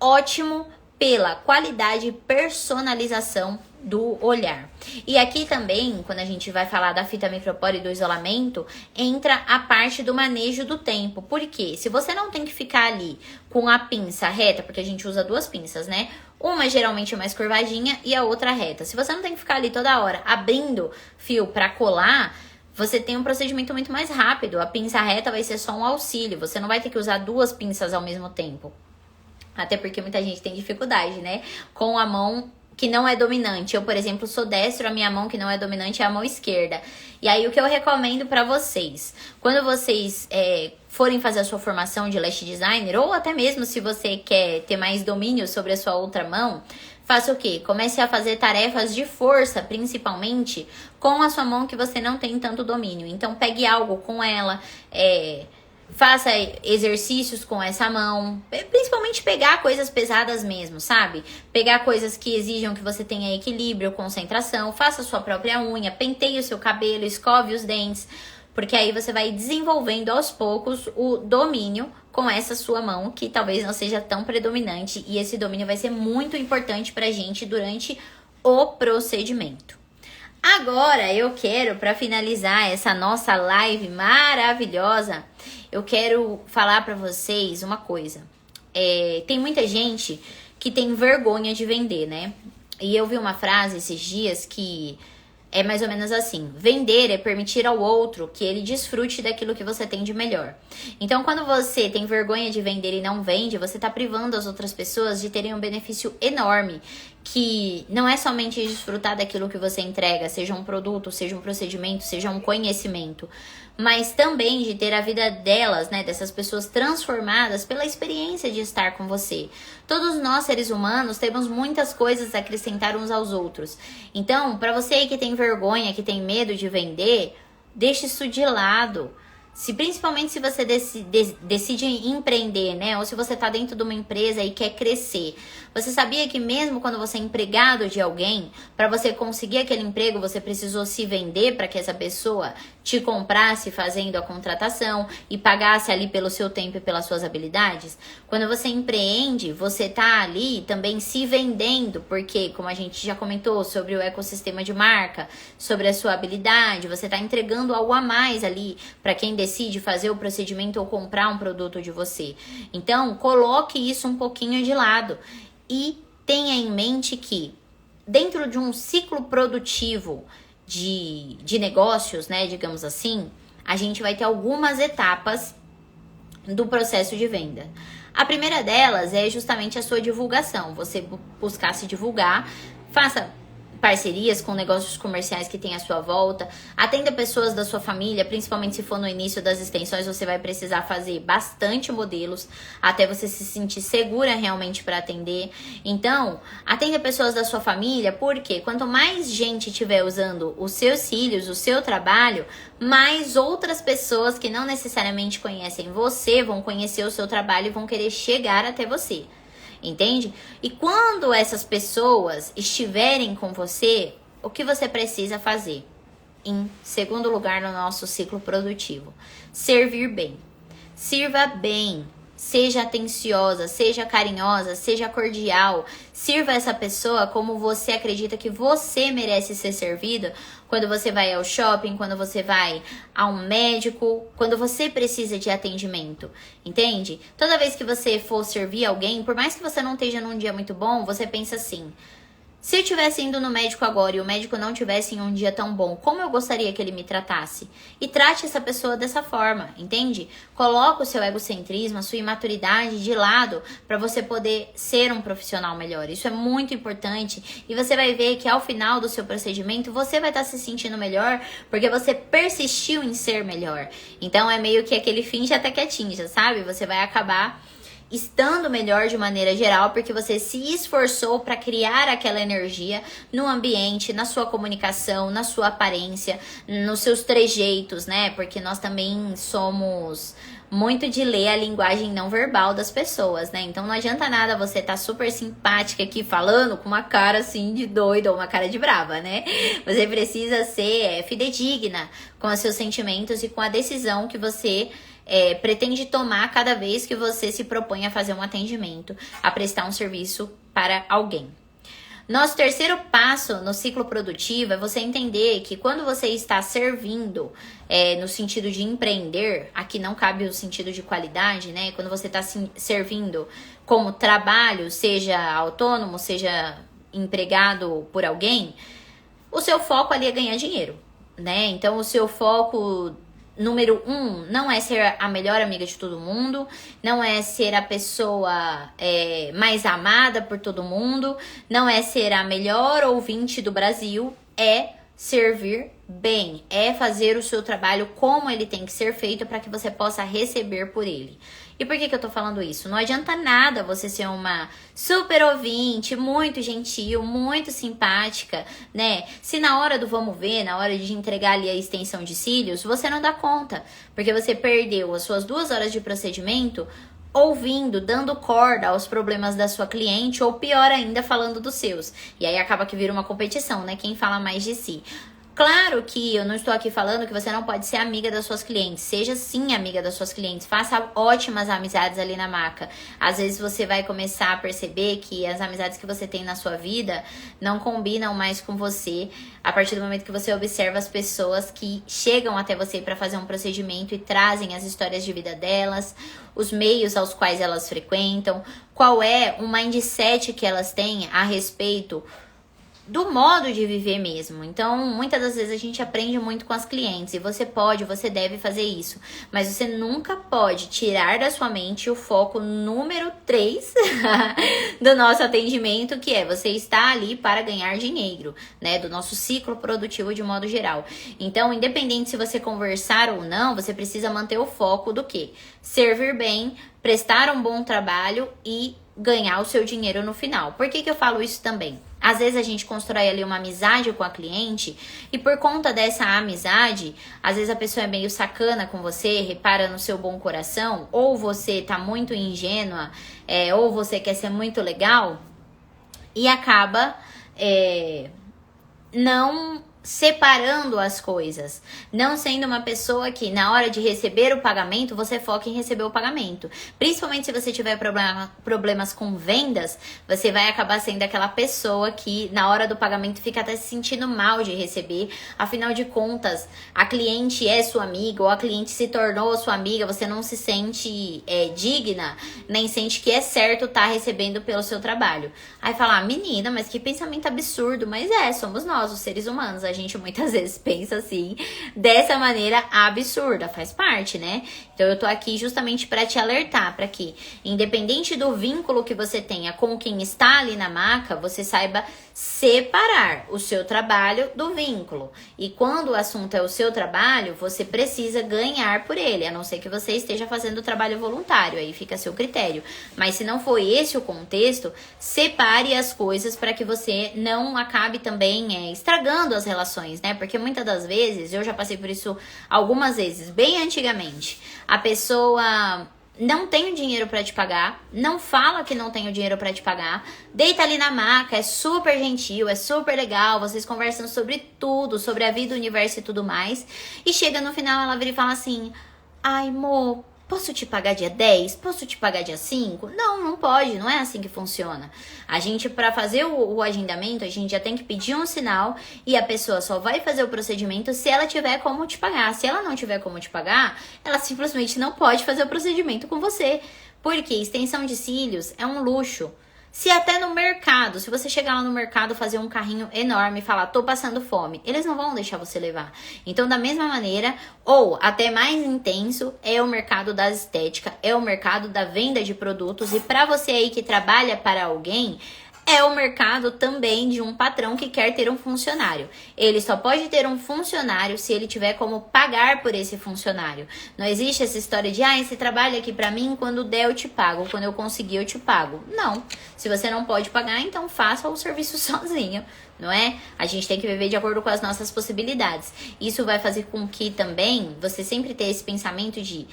ótimo pela qualidade e personalização do olhar. E aqui também, quando a gente vai falar da fita micropore e do isolamento, entra a parte do manejo do tempo. Por quê? Se você não tem que ficar ali com a pinça reta, porque a gente usa duas pinças, né? Uma geralmente mais curvadinha e a outra reta. Se você não tem que ficar ali toda hora abrindo fio para colar, você tem um procedimento muito mais rápido. A pinça reta vai ser só um auxílio. Você não vai ter que usar duas pinças ao mesmo tempo. Até porque muita gente tem dificuldade, né? Com a mão que não é dominante. Eu, por exemplo, sou destro, a minha mão que não é dominante é a mão esquerda. E aí, o que eu recomendo pra vocês? Quando vocês forem fazer a sua formação de lash designer, ou até mesmo se você quer ter mais domínio sobre a sua outra mão, faça o quê? Comece a fazer tarefas de força, principalmente, com a sua mão que você não tem tanto domínio. Então, pegue algo com ela, faça exercícios com essa mão, principalmente pegar coisas pesadas mesmo, sabe? Pegar coisas que exijam que você tenha equilíbrio, concentração, faça a sua própria unha, penteie o seu cabelo, escove os dentes, porque aí você vai desenvolvendo aos poucos o domínio com essa sua mão, que talvez não seja tão predominante, e esse domínio vai ser muito importante pra gente durante o procedimento. Agora eu quero, para finalizar essa nossa live maravilhosa, eu quero falar para vocês uma coisa. Tem muita gente que tem vergonha de vender, né? E eu vi uma frase esses dias que é mais ou menos assim: vender é permitir ao outro que ele desfrute daquilo que você tem de melhor. Então, quando você tem vergonha de vender e não vende, você está privando as outras pessoas de terem um benefício enorme, que não é somente desfrutar daquilo que você entrega, seja um produto, seja um procedimento, seja um conhecimento, mas também de ter a vida delas, né, dessas pessoas transformadas pela experiência de estar com você. Todos nós, seres humanos, temos muitas coisas a acrescentar uns aos outros. Então, para você aí que tem vergonha, que tem medo de vender, deixe isso de lado. Principalmente se você decide empreender, né? Ou se você tá dentro de uma empresa e quer crescer. Você sabia que mesmo quando você é empregado de alguém, para você conseguir aquele emprego, você precisou se vender para que essa pessoa te comprasse fazendo a contratação e pagasse ali pelo seu tempo e pelas suas habilidades? Quando você empreende, você tá ali também se vendendo, porque, como a gente já comentou sobre o ecossistema de marca, sobre a sua habilidade, você tá entregando algo a mais ali para quem decide fazer o procedimento ou comprar um produto de você. Então, coloque isso um pouquinho de lado e tenha em mente que dentro de um ciclo produtivo de negócios, né, digamos assim, a gente vai ter algumas etapas do processo de venda. A primeira delas é justamente a sua divulgação, você buscar se divulgar, faça parcerias com negócios comerciais que tem à sua volta, atenda pessoas da sua família, principalmente se for no início das extensões, você vai precisar fazer bastante modelos até você se sentir segura realmente para atender. Então, atenda pessoas da sua família, porque quanto mais gente estiver usando os seus cílios, o seu trabalho, mais outras pessoas que não necessariamente conhecem você vão conhecer o seu trabalho e vão querer chegar até você. Entende? E quando essas pessoas estiverem com você, o que você precisa fazer? Em segundo lugar no nosso ciclo produtivo, servir bem. Sirva bem. Seja atenciosa, seja carinhosa, seja cordial. Sirva essa pessoa como você acredita que você merece ser servido quando você vai ao shopping, quando você vai a um médico, quando você precisa de atendimento, entende? Toda vez que você for servir alguém, por mais que você não esteja num dia muito bom, você pensa assim: se eu estivesse indo no médico agora e o médico não tivesse em um dia tão bom, como eu gostaria que ele me tratasse? E trate essa pessoa dessa forma, entende? Coloca o seu egocentrismo, a sua imaturidade de lado para você poder ser um profissional melhor. Isso é muito importante e você vai ver que ao final do seu procedimento você vai estar se sentindo melhor porque você persistiu em ser melhor. Então é meio que aquele finge até que atinja, sabe? Você vai acabar estando melhor de maneira geral, porque você se esforçou para criar aquela energia no ambiente, na sua comunicação, na sua aparência, nos seus trejeitos, né? Porque nós também somos muito de ler a linguagem não verbal das pessoas, né? Então não adianta nada você estar super simpática aqui falando com uma cara assim de doida ou uma cara de brava, né? Você precisa ser fidedigna com os seus sentimentos e com a decisão que você pretende tomar cada vez que você se propõe a fazer um atendimento, a prestar um serviço para alguém. Nosso terceiro passo no ciclo produtivo é você entender que quando você está servindo, no sentido de empreender, aqui não cabe o sentido de qualidade, né? Quando você está servindo como trabalho, seja autônomo, seja empregado por alguém, o seu foco ali é ganhar dinheiro, né? Então, o seu foco número 1 não é ser a melhor amiga de todo mundo, não é ser a pessoa mais amada por todo mundo, não é ser a melhor ouvinte do Brasil, é servir bem, é fazer o seu trabalho como ele tem que ser feito para que você possa receber por ele. E por que eu tô falando isso? Não adianta nada você ser uma super ouvinte, muito gentil, muito simpática, né? Se na hora do vamos ver, na hora de entregar ali a extensão de cílios, você não dá conta, porque você perdeu as suas 2 horas de procedimento ouvindo, dando corda aos problemas da sua cliente, ou pior ainda, falando dos seus. E aí acaba que vira uma competição, né? Quem fala mais de si. Claro que eu não estou aqui falando que você não pode ser amiga das suas clientes. Seja sim amiga das suas clientes. Faça ótimas amizades ali na maca. Às vezes você vai começar a perceber que as amizades que você tem na sua vida não combinam mais com você. A partir do momento que você observa as pessoas que chegam até você para fazer um procedimento e trazem as histórias de vida delas, os meios aos quais elas frequentam, qual é o mindset que elas têm a respeito do modo de viver mesmo. Então, muitas das vezes a gente aprende muito com as clientes e você deve fazer isso. Mas você nunca pode tirar da sua mente o foco número 3 do nosso atendimento, que é você está ali para ganhar dinheiro, né? Do nosso ciclo produtivo de modo geral. Então, independente se você conversar ou não, você precisa manter o foco do quê? Servir bem, prestar um bom trabalho e ganhar o seu dinheiro no final. Por que eu falo isso também? Às vezes a gente constrói ali uma amizade com a cliente e por conta dessa amizade, às vezes a pessoa é meio sacana com você, repara no seu bom coração, ou você tá muito ingênua, ou você quer ser muito legal e acaba não separando as coisas, não sendo uma pessoa que na hora de receber o pagamento, você foca em receber o pagamento. Principalmente se você tiver problemas com vendas, você vai acabar sendo aquela pessoa que na hora do pagamento fica até se sentindo mal de receber. Afinal de contas, a cliente é sua amiga ou a cliente se tornou sua amiga, você não se sente digna, nem sente que é certo estar recebendo pelo seu trabalho. Aí fala, menina, mas que pensamento absurdo. Mas somos nós, os seres humanos. A gente muitas vezes pensa assim, dessa maneira absurda, faz parte, né? Então eu tô aqui justamente para te alertar, para que, independente do vínculo que você tenha com quem está ali na maca, você saiba separar o seu trabalho do vínculo. E quando o assunto é o seu trabalho, você precisa ganhar por ele, a não ser que você esteja fazendo trabalho voluntário, aí fica a seu critério. Mas se não for esse o contexto, separe as coisas para que você não acabe também estragando as relações, né? Porque muitas das vezes, eu já passei por isso algumas vezes, bem antigamente, a pessoa não tem o dinheiro pra te pagar, não fala que não tem o dinheiro pra te pagar, deita ali na maca, é super gentil, é super legal, vocês conversam sobre tudo, sobre a vida, o universo e tudo mais, e chega no final, ela vira e fala assim, ai, amor, posso te pagar dia 10? Posso te pagar dia 5? Não, não pode, não é assim que funciona. A gente, para fazer o agendamento, a gente já tem que pedir um sinal e a pessoa só vai fazer o procedimento se ela tiver como te pagar. Se ela não tiver como te pagar, ela simplesmente não pode fazer o procedimento com você. Porque extensão de cílios é um luxo. Se até no mercado, se você chegar lá no mercado, fazer um carrinho enorme e falar, tô passando fome, eles não vão deixar você levar. Então, da mesma maneira, ou até mais intenso, é o mercado da estética, é o mercado da venda de produtos. E para você aí que trabalha para alguém, é o mercado também de um patrão que quer ter um funcionário. Ele só pode ter um funcionário se ele tiver como pagar por esse funcionário. Não existe essa história de, esse trabalho aqui pra mim, quando der eu te pago, quando eu conseguir eu te pago. Não. Se você não pode pagar, então faça o serviço sozinho, não é? A gente tem que viver de acordo com as nossas possibilidades. Isso vai fazer com que também você sempre tenha esse pensamento de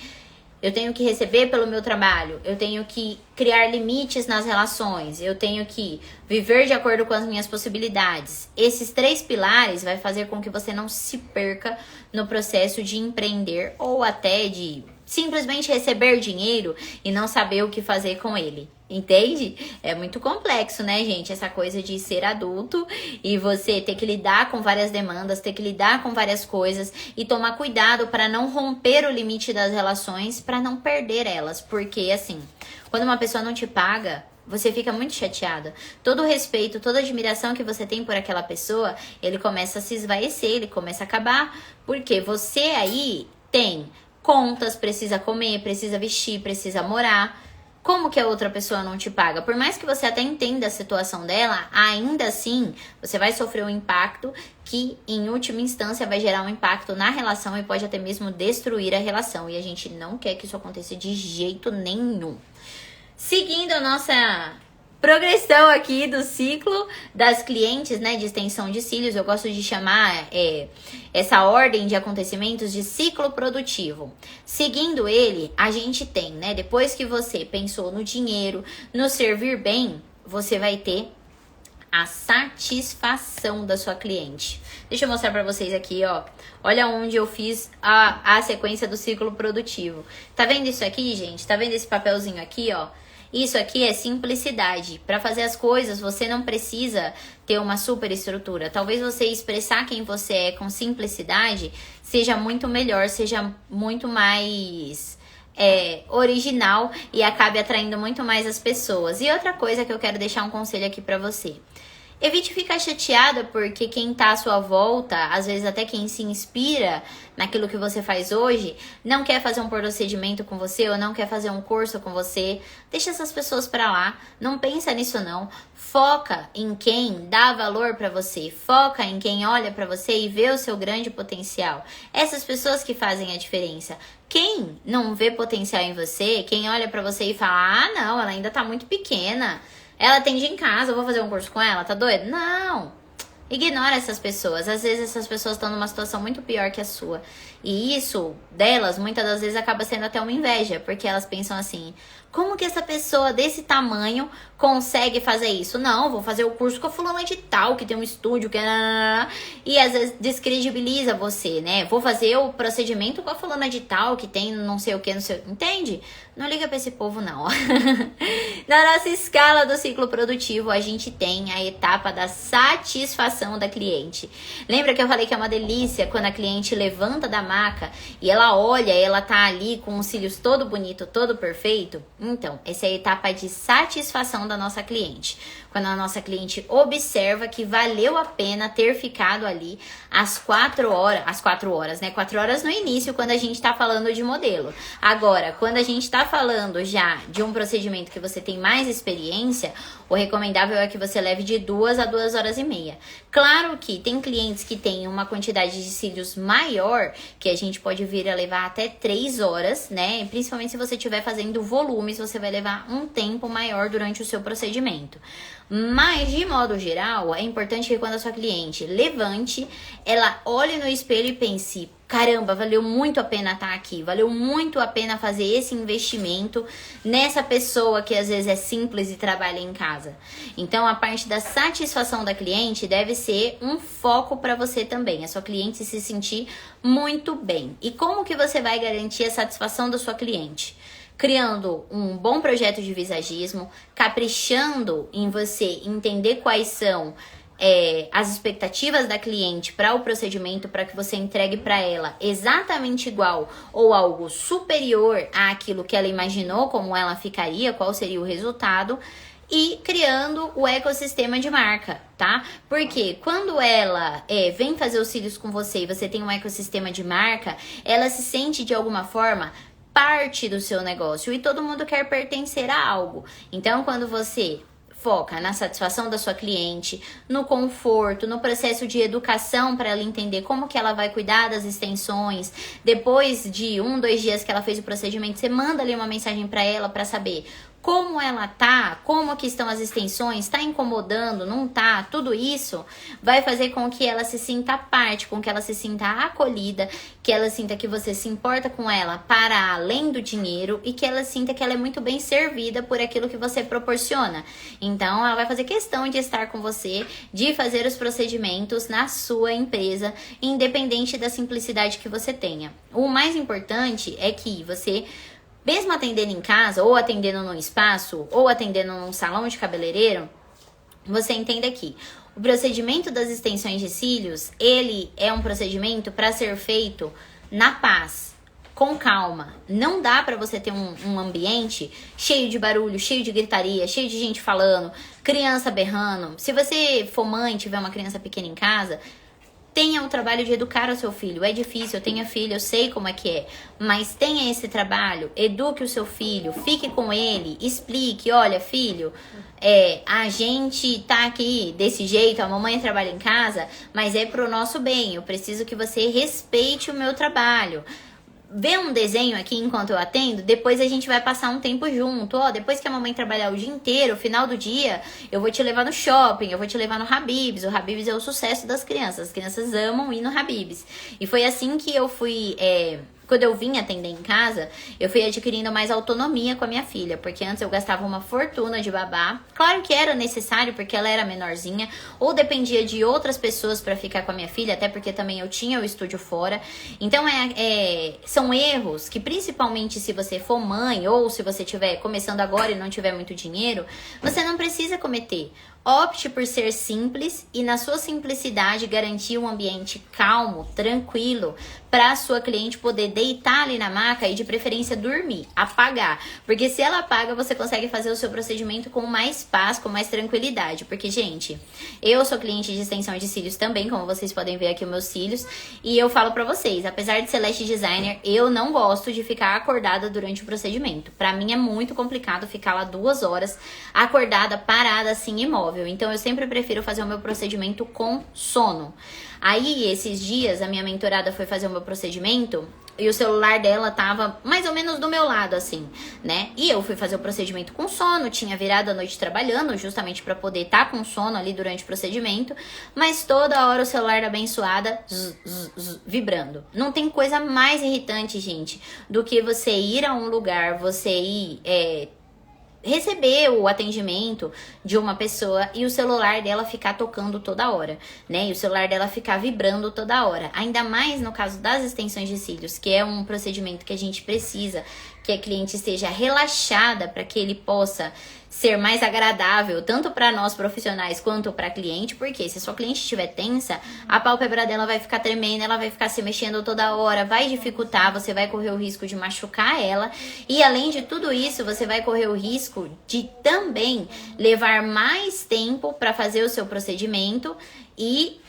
eu tenho que receber pelo meu trabalho, eu tenho que criar limites nas relações, eu tenho que viver de acordo com as minhas possibilidades. Esses 3 pilares vai fazer com que você não se perca no processo de empreender ou até de simplesmente receber dinheiro e não saber o que fazer com ele. Entende? É muito complexo, né, gente? Essa coisa de ser adulto e você ter que lidar com várias demandas, ter que lidar com várias coisas e tomar cuidado para não romper o limite das relações, para não perder elas. Porque, assim, quando uma pessoa não te paga, você fica muito chateada. Todo o respeito, toda a admiração que você tem por aquela pessoa, ele começa a se esvaecer, ele começa a acabar. Porque você aí tem contas, precisa comer, precisa vestir, precisa morar. Como que a outra pessoa não te paga? Por mais que você até entenda a situação dela, ainda assim, você vai sofrer um impacto que, em última instância, vai gerar um impacto na relação e pode até mesmo destruir a relação. E a gente não quer que isso aconteça de jeito nenhum. Seguindo a nossa progressão aqui do ciclo das clientes, né, de extensão de cílios, eu gosto de chamar essa ordem de acontecimentos de ciclo produtivo. Seguindo ele, a gente tem, né, depois que você pensou no dinheiro, no servir bem, você vai ter a satisfação da sua cliente. Deixa eu mostrar pra vocês aqui, ó. Olha onde eu fiz a sequência do ciclo produtivo. Tá vendo isso aqui, gente? Tá vendo esse papelzinho aqui, ó? Isso aqui é simplicidade. Para fazer as coisas, você não precisa ter uma super estrutura. Talvez você expressar quem você é com simplicidade seja muito melhor, seja muito mais original e acabe atraindo muito mais as pessoas. E outra coisa que eu quero deixar um conselho aqui para você. Evite ficar chateada porque quem tá à sua volta, às vezes até quem se inspira naquilo que você faz hoje, não quer fazer um procedimento com você ou não quer fazer um curso com você. Deixa essas pessoas pra lá, não pensa nisso não. Foca em quem dá valor pra você, foca em quem olha pra você e vê o seu grande potencial. Essas pessoas que fazem a diferença. Quem não vê potencial em você, quem olha pra você e fala, ah não, ela ainda tá muito pequena, ela atende em casa, eu vou fazer um curso com ela, tá doido? Não! Ignora essas pessoas. Às vezes essas pessoas estão numa situação muito pior que a sua. E isso delas, muitas das vezes, acaba sendo até uma inveja. Porque elas pensam assim, como que essa pessoa desse tamanho consegue fazer isso? Não, vou fazer o curso com a fulana de tal, que tem um estúdio, que... E às vezes descredibiliza você, né? Vou fazer o procedimento com a fulana de tal, que tem não sei o que, não sei... Entende? Não liga pra esse povo, não. Na nossa escala do ciclo produtivo, a gente tem a etapa da satisfação da cliente. Lembra que eu falei que é uma delícia quando a cliente levanta da maca e ela olha, ela tá ali com os cílios todo bonito, todo perfeito? Então, essa é a etapa de satisfação da nossa cliente. Quando a nossa cliente observa que valeu a pena ter ficado ali às 4 horas, né? 4 horas no início, quando a gente tá falando de modelo. Agora, quando a gente tá falando já de um procedimento que você tem mais experiência, o recomendável é que você leve de 2 a 2 horas e meia. Claro que tem clientes que têm uma quantidade de cílios maior, que a gente pode vir a levar até 3 horas, né? Principalmente se você estiver fazendo volumes, você vai levar um tempo maior durante o seu procedimento. Mas, de modo geral, é importante que quando a sua cliente levante, ela olhe no espelho e pense, caramba, valeu muito a pena estar aqui, valeu muito a pena fazer esse investimento nessa pessoa que às vezes é simples e trabalha em casa. Então, a parte da satisfação da cliente deve ser um foco para você também, a sua cliente se sentir muito bem. E como que você vai garantir a satisfação da sua cliente? Criando um bom projeto de visagismo, caprichando em você entender quais são as expectativas da cliente para o procedimento, para que você entregue para ela exatamente igual ou algo superior àquilo que ela imaginou, como ela ficaria, qual seria o resultado, e criando o ecossistema de marca, tá? Porque quando ela vem fazer os cílios com você e você tem um ecossistema de marca, ela se sente de alguma forma parte do seu negócio e todo mundo quer pertencer a algo. Então, quando você foca na satisfação da sua cliente, no conforto, no processo de educação para ela entender como que ela vai cuidar das extensões, depois de 1, 2 dias que ela fez o procedimento, você manda ali uma mensagem para ela para saber como ela tá, como que estão as extensões, tá incomodando, não tá, tudo isso vai fazer com que ela se sinta parte, com que ela se sinta acolhida, que ela sinta que você se importa com ela para além do dinheiro e que ela sinta que ela é muito bem servida por aquilo que você proporciona. Então, ela vai fazer questão de estar com você, de fazer os procedimentos na sua empresa, independente da simplicidade que você tenha. O mais importante é que você, mesmo atendendo em casa, ou atendendo num espaço, ou atendendo num salão de cabeleireiro, você entenda que o procedimento das extensões de cílios, ele é um procedimento para ser feito na paz, com calma. Não dá para você ter um ambiente cheio de barulho, cheio de gritaria, cheio de gente falando, criança berrando. Se você for mãe e tiver uma criança pequena em casa, tenha o trabalho de educar o seu filho. É difícil, eu tenho filho, eu sei como é que é. Mas tenha esse trabalho, eduque o seu filho, fique com ele, explique, olha, filho, a gente tá aqui desse jeito, a mamãe trabalha em casa, mas é pro nosso bem. Eu preciso que você respeite o meu trabalho. Vê um desenho aqui enquanto eu atendo, depois a gente vai passar um tempo junto. Depois que a mamãe trabalhar o dia inteiro, final do dia, eu vou te levar no shopping, eu vou te levar no Habib's. O Habib's é o sucesso das crianças. As crianças amam ir no Habib's. E foi assim que eu fui... Quando eu vim atender em casa, eu fui adquirindo mais autonomia com a minha filha, porque antes eu gastava uma fortuna de babá. Claro que era necessário, porque ela era menorzinha, ou dependia de outras pessoas para ficar com a minha filha, até porque também eu tinha o estúdio fora. Então, são erros que, principalmente se você for mãe, ou se você estiver começando agora e não tiver muito dinheiro, você não precisa cometer. Opte por ser simples e, na sua simplicidade, garantir um ambiente calmo, tranquilo, para a sua cliente poder deitar ali na maca e, de preferência, dormir, apagar. Porque se ela apaga, você consegue fazer o seu procedimento com mais paz, com mais tranquilidade. Porque, gente, eu sou cliente de extensão de cílios também, como vocês podem ver aqui os meus cílios. E eu falo pra vocês, apesar de ser lash designer, eu não gosto de ficar acordada durante o procedimento. Pra mim é muito complicado ficar lá 2 horas acordada, parada, assim, imóvel. Então, eu sempre prefiro fazer o meu procedimento com sono. Aí, esses dias, a minha mentorada foi fazer o meu procedimento e o celular dela tava mais ou menos do meu lado, assim, né? E eu fui fazer o procedimento com sono, tinha virado a noite trabalhando, justamente pra poder estar com sono ali durante o procedimento, mas toda hora o celular da abençoada vibrando. Não tem coisa mais irritante, gente, do que você ir a um lugar, você ir... receber o atendimento de uma pessoa e o celular dela ficar tocando toda hora, né? E o celular dela ficar vibrando toda hora. Ainda mais no caso das extensões de cílios, que é um procedimento que a gente precisa que a cliente esteja relaxada para que ele possa ser mais agradável, tanto para nós profissionais quanto para a cliente, porque se a sua cliente estiver tensa, a pálpebra dela vai ficar tremendo, ela vai ficar se mexendo toda hora, vai dificultar, você vai correr o risco de machucar ela, e além de tudo isso, você vai correr o risco de também levar mais tempo para fazer o seu procedimento e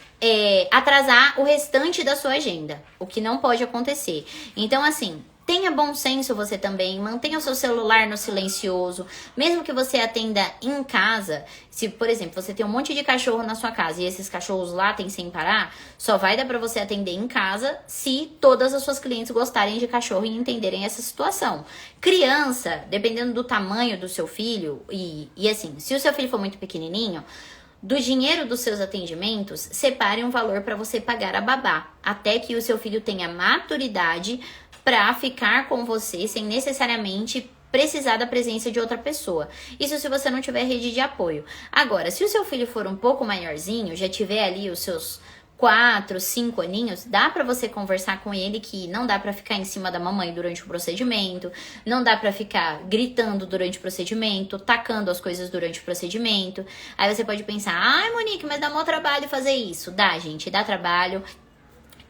atrasar o restante da sua agenda, o que não pode acontecer. Então, assim, tenha bom senso você também, mantenha o seu celular no silencioso, mesmo que você atenda em casa. Se, por exemplo, você tem um monte de cachorro na sua casa e esses cachorros latem sem parar, só vai dar pra você atender em casa se todas as suas clientes gostarem de cachorro e entenderem essa situação. Criança, dependendo do tamanho do seu filho, e assim, se o seu filho for muito pequenininho, do dinheiro dos seus atendimentos, separe um valor para você pagar a babá, até que o seu filho tenha maturidade para ficar com você sem necessariamente precisar da presença de outra pessoa. Isso se você não tiver rede de apoio. Agora, se o seu filho for um pouco maiorzinho, já tiver ali os seus 4, 5 aninhos, dá pra você conversar com ele que não dá pra ficar em cima da mamãe durante o procedimento, não dá pra ficar gritando durante o procedimento, tacando as coisas durante o procedimento. Aí você pode pensar, ai Monique, mas dá maior trabalho fazer isso. Dá, gente, dá trabalho.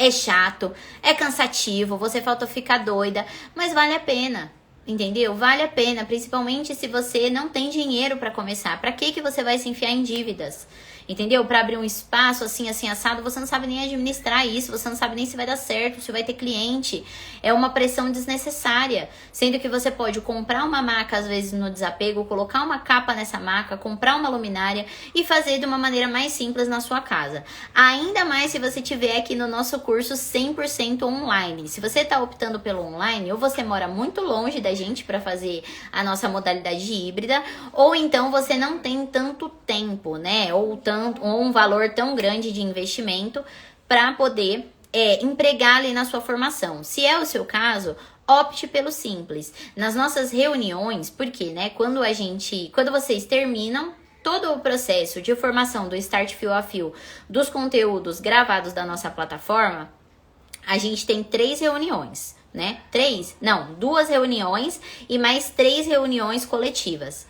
É chato, é cansativo, você falta ficar doida, mas vale a pena, entendeu? Vale a pena, principalmente se você não tem dinheiro para começar. Para que você vai se enfiar em dívidas? entendeu? Para abrir um espaço assim, assim, assado, você não sabe nem administrar isso, você não sabe nem se vai dar certo, se vai ter cliente. É uma pressão desnecessária, sendo que você pode comprar uma maca, às vezes no desapego, colocar uma capa nessa maca, comprar uma luminária e fazer de uma maneira mais simples na sua casa. Ainda mais se você tiver aqui no nosso curso 100% online. Se você está optando pelo online, ou você mora muito longe da gente para fazer a nossa modalidade híbrida, ou então você não tem tanto tempo, né? Ou um valor tão grande de investimento para poder empregar ali na sua formação. Se é o seu caso, opte pelo simples. Nas nossas reuniões, porque, né? Quando vocês terminam todo o processo de formação do Start Fio a Fio dos conteúdos gravados da nossa plataforma, a gente tem 3 reuniões, né? 3? Não, 2 reuniões e mais 3 reuniões coletivas.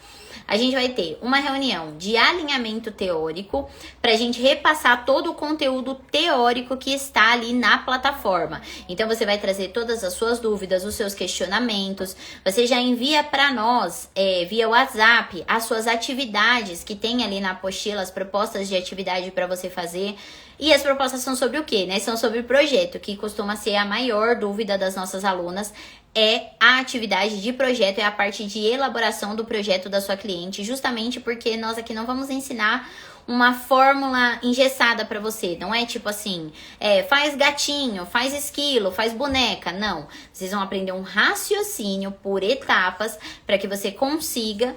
A gente vai ter uma reunião de alinhamento teórico para a gente repassar todo o conteúdo teórico que está ali na plataforma. Então, você vai trazer todas as suas dúvidas, os seus questionamentos. Você já envia para nós, via WhatsApp, as suas atividades que tem ali na apostila, as propostas de atividade para você fazer. E as propostas são sobre o quê, né? São sobre o projeto, que costuma ser a maior dúvida das nossas alunas. É a atividade de projeto, é a parte de elaboração do projeto da sua cliente, justamente porque nós aqui não vamos ensinar uma fórmula engessada para você, não é tipo assim, faz gatinho, faz esquilo, faz boneca, não. Vocês vão aprender um raciocínio por etapas para que você consiga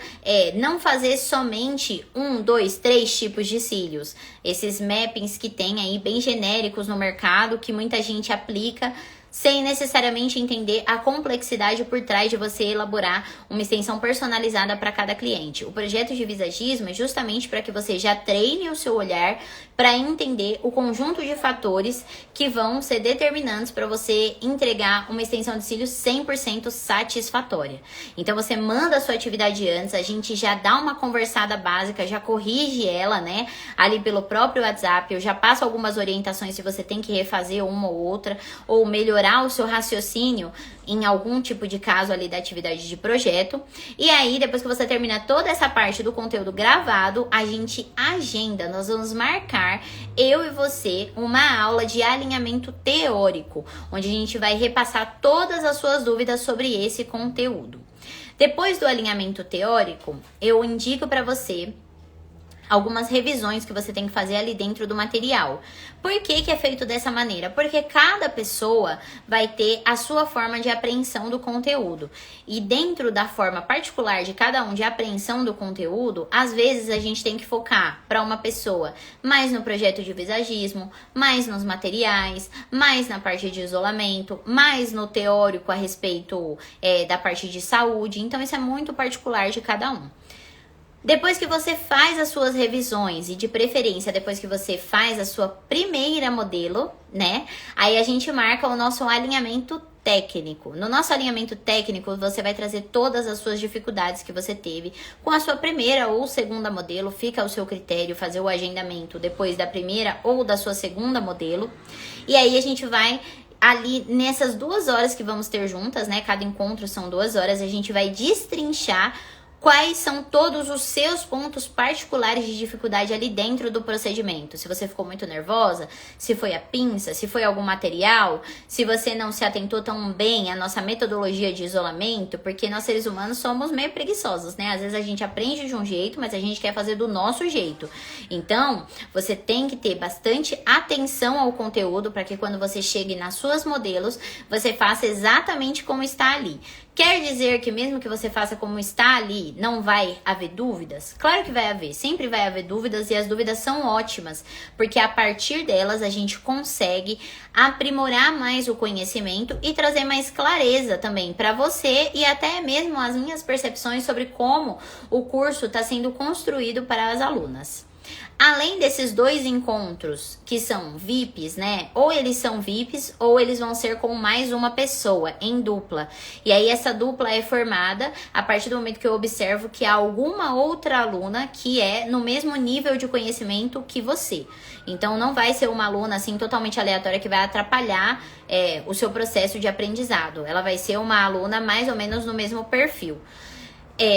não fazer somente 1, 2, 3 tipos de cílios. Esses mappings que tem aí bem genéricos no mercado, que muita gente aplica sem necessariamente entender a complexidade por trás de você elaborar uma extensão personalizada para cada cliente. O projeto de visagismo é justamente para que você já treine o seu olhar para entender o conjunto de fatores que vão ser determinantes para você entregar uma extensão de cílios 100% satisfatória. Então você manda a sua atividade antes, a gente já dá uma conversada básica, já corrige ela, né, ali pelo próprio WhatsApp, eu já passo algumas orientações se você tem que refazer uma ou outra, ou melhorar o seu raciocínio em algum tipo de caso ali da atividade de projeto. E aí, depois que você termina toda essa parte do conteúdo gravado, a gente agenda, nós vamos marcar, eu e você, uma aula de alinhamento teórico, onde a gente vai repassar todas as suas dúvidas sobre esse conteúdo. Depois do alinhamento teórico, eu indico para você algumas revisões que você tem que fazer ali dentro do material. Por que é feito dessa maneira? Porque cada pessoa vai ter a sua forma de apreensão do conteúdo. E dentro da forma particular de cada um de apreensão do conteúdo, às vezes a gente tem que focar para uma pessoa mais no projeto de visagismo, mais nos materiais, mais na parte de isolamento, mais no teórico a respeito da parte de saúde. Então isso é muito particular de cada um. Depois que você faz as suas revisões e de preferência depois que você faz a sua primeira modelo, né? Aí a gente marca o nosso alinhamento técnico. No nosso alinhamento técnico, você vai trazer todas as suas dificuldades que você teve com a sua primeira ou segunda modelo. Fica ao seu critério fazer o agendamento depois da primeira ou da sua segunda modelo. E aí a gente vai ali nessas 2 horas que vamos ter juntas, né? Cada encontro são 2 horas, a gente vai destrinchar quais são todos os seus pontos particulares de dificuldade ali dentro do procedimento. Se você ficou muito nervosa, se foi a pinça, se foi algum material, se você não se atentou tão bem à nossa metodologia de isolamento, porque nós seres humanos somos meio preguiçosos, né? Às vezes a gente aprende de um jeito, mas a gente quer fazer do nosso jeito. Então, você tem que ter bastante atenção ao conteúdo para que quando você chegue nas suas modelos, você faça exatamente como está ali. Quer dizer que mesmo que você faça como está ali, não vai haver dúvidas? Claro que vai haver, sempre vai haver dúvidas e as dúvidas são ótimas, porque a partir delas a gente consegue aprimorar mais o conhecimento e trazer mais clareza também para você e até mesmo as minhas percepções sobre como o curso está sendo construído para as alunas. Além desses 2 encontros que são VIPs, né? Ou eles são VIPs ou eles vão ser com mais uma pessoa em dupla. E aí essa dupla é formada a partir do momento que eu observo que há alguma outra aluna que é no mesmo nível de conhecimento que você. Então não vai ser uma aluna assim totalmente aleatória que vai atrapalhar o seu processo de aprendizado. Ela vai ser uma aluna mais ou menos no mesmo perfil.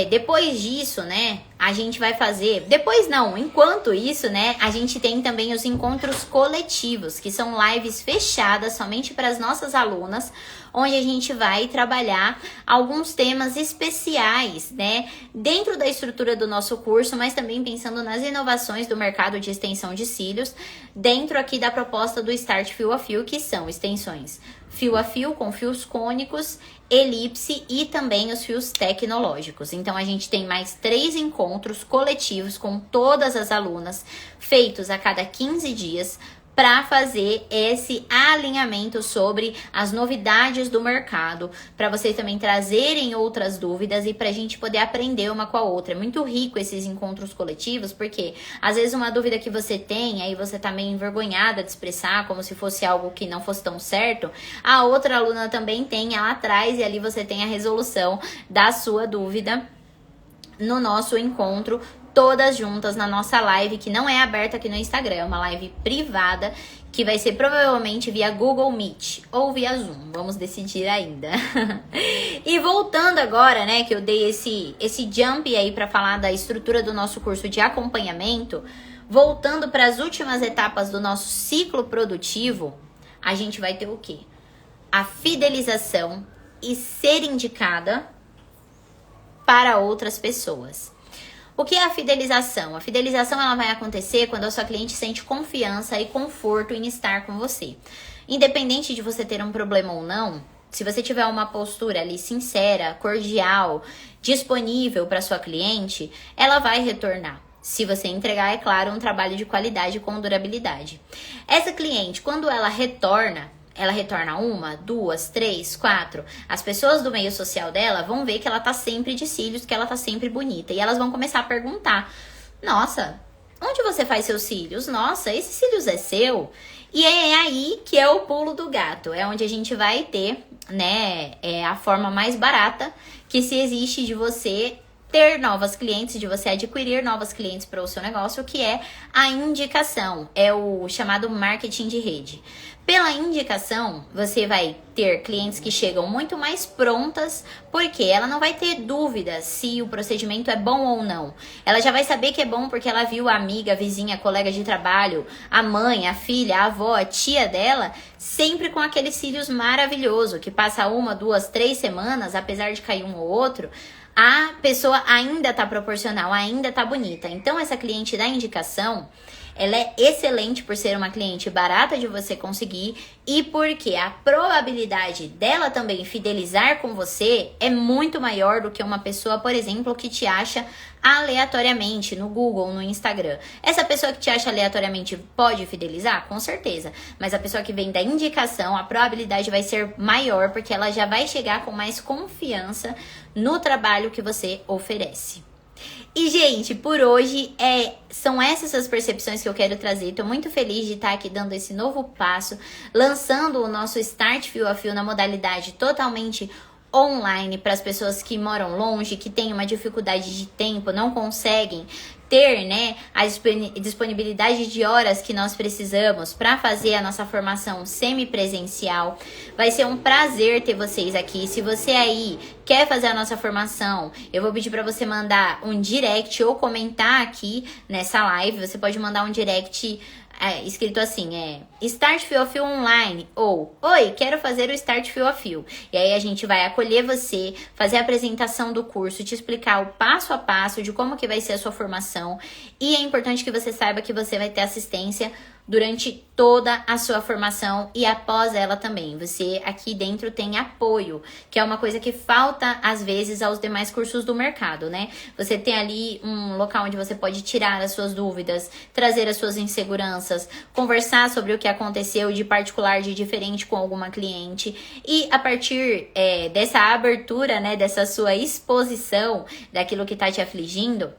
Depois disso, né, a gente vai fazer, depois não, enquanto isso, né, a gente tem também os encontros coletivos, que são lives fechadas somente para as nossas alunas, onde a gente vai trabalhar alguns temas especiais, né, dentro da estrutura do nosso curso, mas também pensando nas inovações do mercado de extensão de cílios, dentro aqui da proposta do Start Fio a Fio, que são extensões fio a fio com fios cônicos, elipse e também os fios tecnológicos. Então, a gente tem mais 3 encontros coletivos com todas as alunas, feitos a cada 15 dias, para fazer esse alinhamento sobre as novidades do mercado, para vocês também trazerem outras dúvidas e para a gente poder aprender uma com a outra. É muito rico esses encontros coletivos, porque às vezes uma dúvida que você tem, aí você tá meio envergonhada de expressar, como se fosse algo que não fosse tão certo, a outra aluna também tem, ela traz e ali você tem a resolução da sua dúvida no nosso encontro, todas juntas na nossa live, que não é aberta aqui no Instagram, é uma live privada, que vai ser provavelmente via Google Meet ou via Zoom, vamos decidir ainda. E voltando agora, né, que eu dei esse jump aí para falar da estrutura do nosso curso de acompanhamento, voltando para as últimas etapas do nosso ciclo produtivo, a gente vai ter o quê? A fidelização e ser indicada para outras pessoas. O que é a fidelização? A fidelização ela vai acontecer quando a sua cliente sente confiança e conforto em estar com você. Independente de você ter um problema ou não, se você tiver uma postura ali sincera, cordial, disponível para sua cliente, ela vai retornar. Se você entregar, é claro, um trabalho de qualidade com durabilidade. Essa cliente, quando ela retorna 1, 2, 3, 4. As pessoas do meio social dela vão ver que ela tá sempre de cílios, que ela tá sempre bonita. E elas vão começar a perguntar: nossa, onde você faz seus cílios? Nossa, esse cílios é seu? E é aí que é o pulo do gato. É onde a gente vai ter, né, a forma mais barata que se existe de você ter novas clientes, de você adquirir novas clientes para o seu negócio, que é a indicação. É o chamado marketing de rede. Pela indicação, você vai ter clientes que chegam muito mais prontas, porque ela não vai ter dúvida se o procedimento é bom ou não. Ela já vai saber que é bom porque ela viu a amiga, a vizinha, a colega de trabalho, a mãe, a filha, a avó, a tia dela, sempre com aqueles cílios maravilhoso, que passa 1, 2, 3 semanas, apesar de cair um ou outro, a pessoa ainda tá proporcional, ainda tá bonita. Então, essa cliente da indicação, ela é excelente por ser uma cliente barata de você conseguir e porque a probabilidade dela também fidelizar com você é muito maior do que uma pessoa, por exemplo, que te acha aleatoriamente no Google, no Instagram. Essa pessoa que te acha aleatoriamente pode fidelizar? Com certeza. Mas a pessoa que vem da indicação, a probabilidade vai ser maior porque ela já vai chegar com mais confiança no trabalho que você oferece. E, gente, por hoje são essas as percepções que eu quero trazer. Tô muito feliz de estar aqui dando esse novo passo, lançando o nosso Start Fio a Fio na modalidade totalmente online para as pessoas que moram longe, que têm uma dificuldade de tempo, não conseguem ter, né, a disponibilidade de horas que nós precisamos para fazer a nossa formação semipresencial. Vai ser um prazer ter vocês aqui. Se você aí quer fazer a nossa formação, eu vou pedir para você mandar um direct ou comentar aqui nessa live. Você pode mandar um direct escrito assim, Start Fio a Fio Online, ou oi, quero fazer o Start Fio a Fio. E aí a gente vai acolher você, fazer a apresentação do curso, te explicar o passo a passo de como que vai ser a sua formação. E é importante que você saiba que você vai ter assistência durante toda a sua formação e após ela também. Você aqui dentro tem apoio, que é uma coisa que falta às vezes aos demais cursos do mercado, né? Você tem ali um local onde você pode tirar as suas dúvidas, trazer as suas inseguranças, conversar sobre o que aconteceu de particular, de diferente com alguma cliente e a partir dessa abertura, né, dessa sua exposição daquilo que tá te afligindo,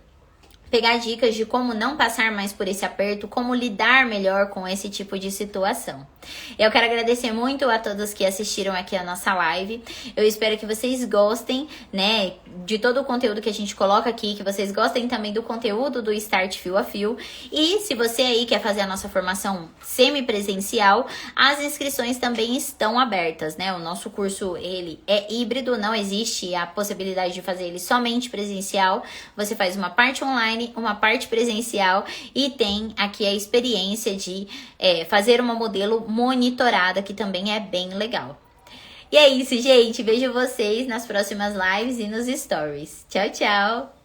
pegar dicas de como não passar mais por esse aperto, como lidar melhor com esse tipo de situação. Eu quero agradecer muito a todos que assistiram aqui a nossa live. Eu espero que vocês gostem, né, de todo o conteúdo que a gente coloca aqui, que vocês gostem também do conteúdo do Start Fio a Fio. E se você aí quer fazer a nossa formação semipresencial, as inscrições também estão abertas, né? O nosso curso, ele é híbrido, não existe a possibilidade de fazer ele somente presencial. Você faz uma parte online, uma parte presencial e tem aqui a experiência de fazer uma modelo monitorada, que também é bem legal. E é isso, gente. Vejo vocês nas próximas lives e nos stories. Tchau, tchau!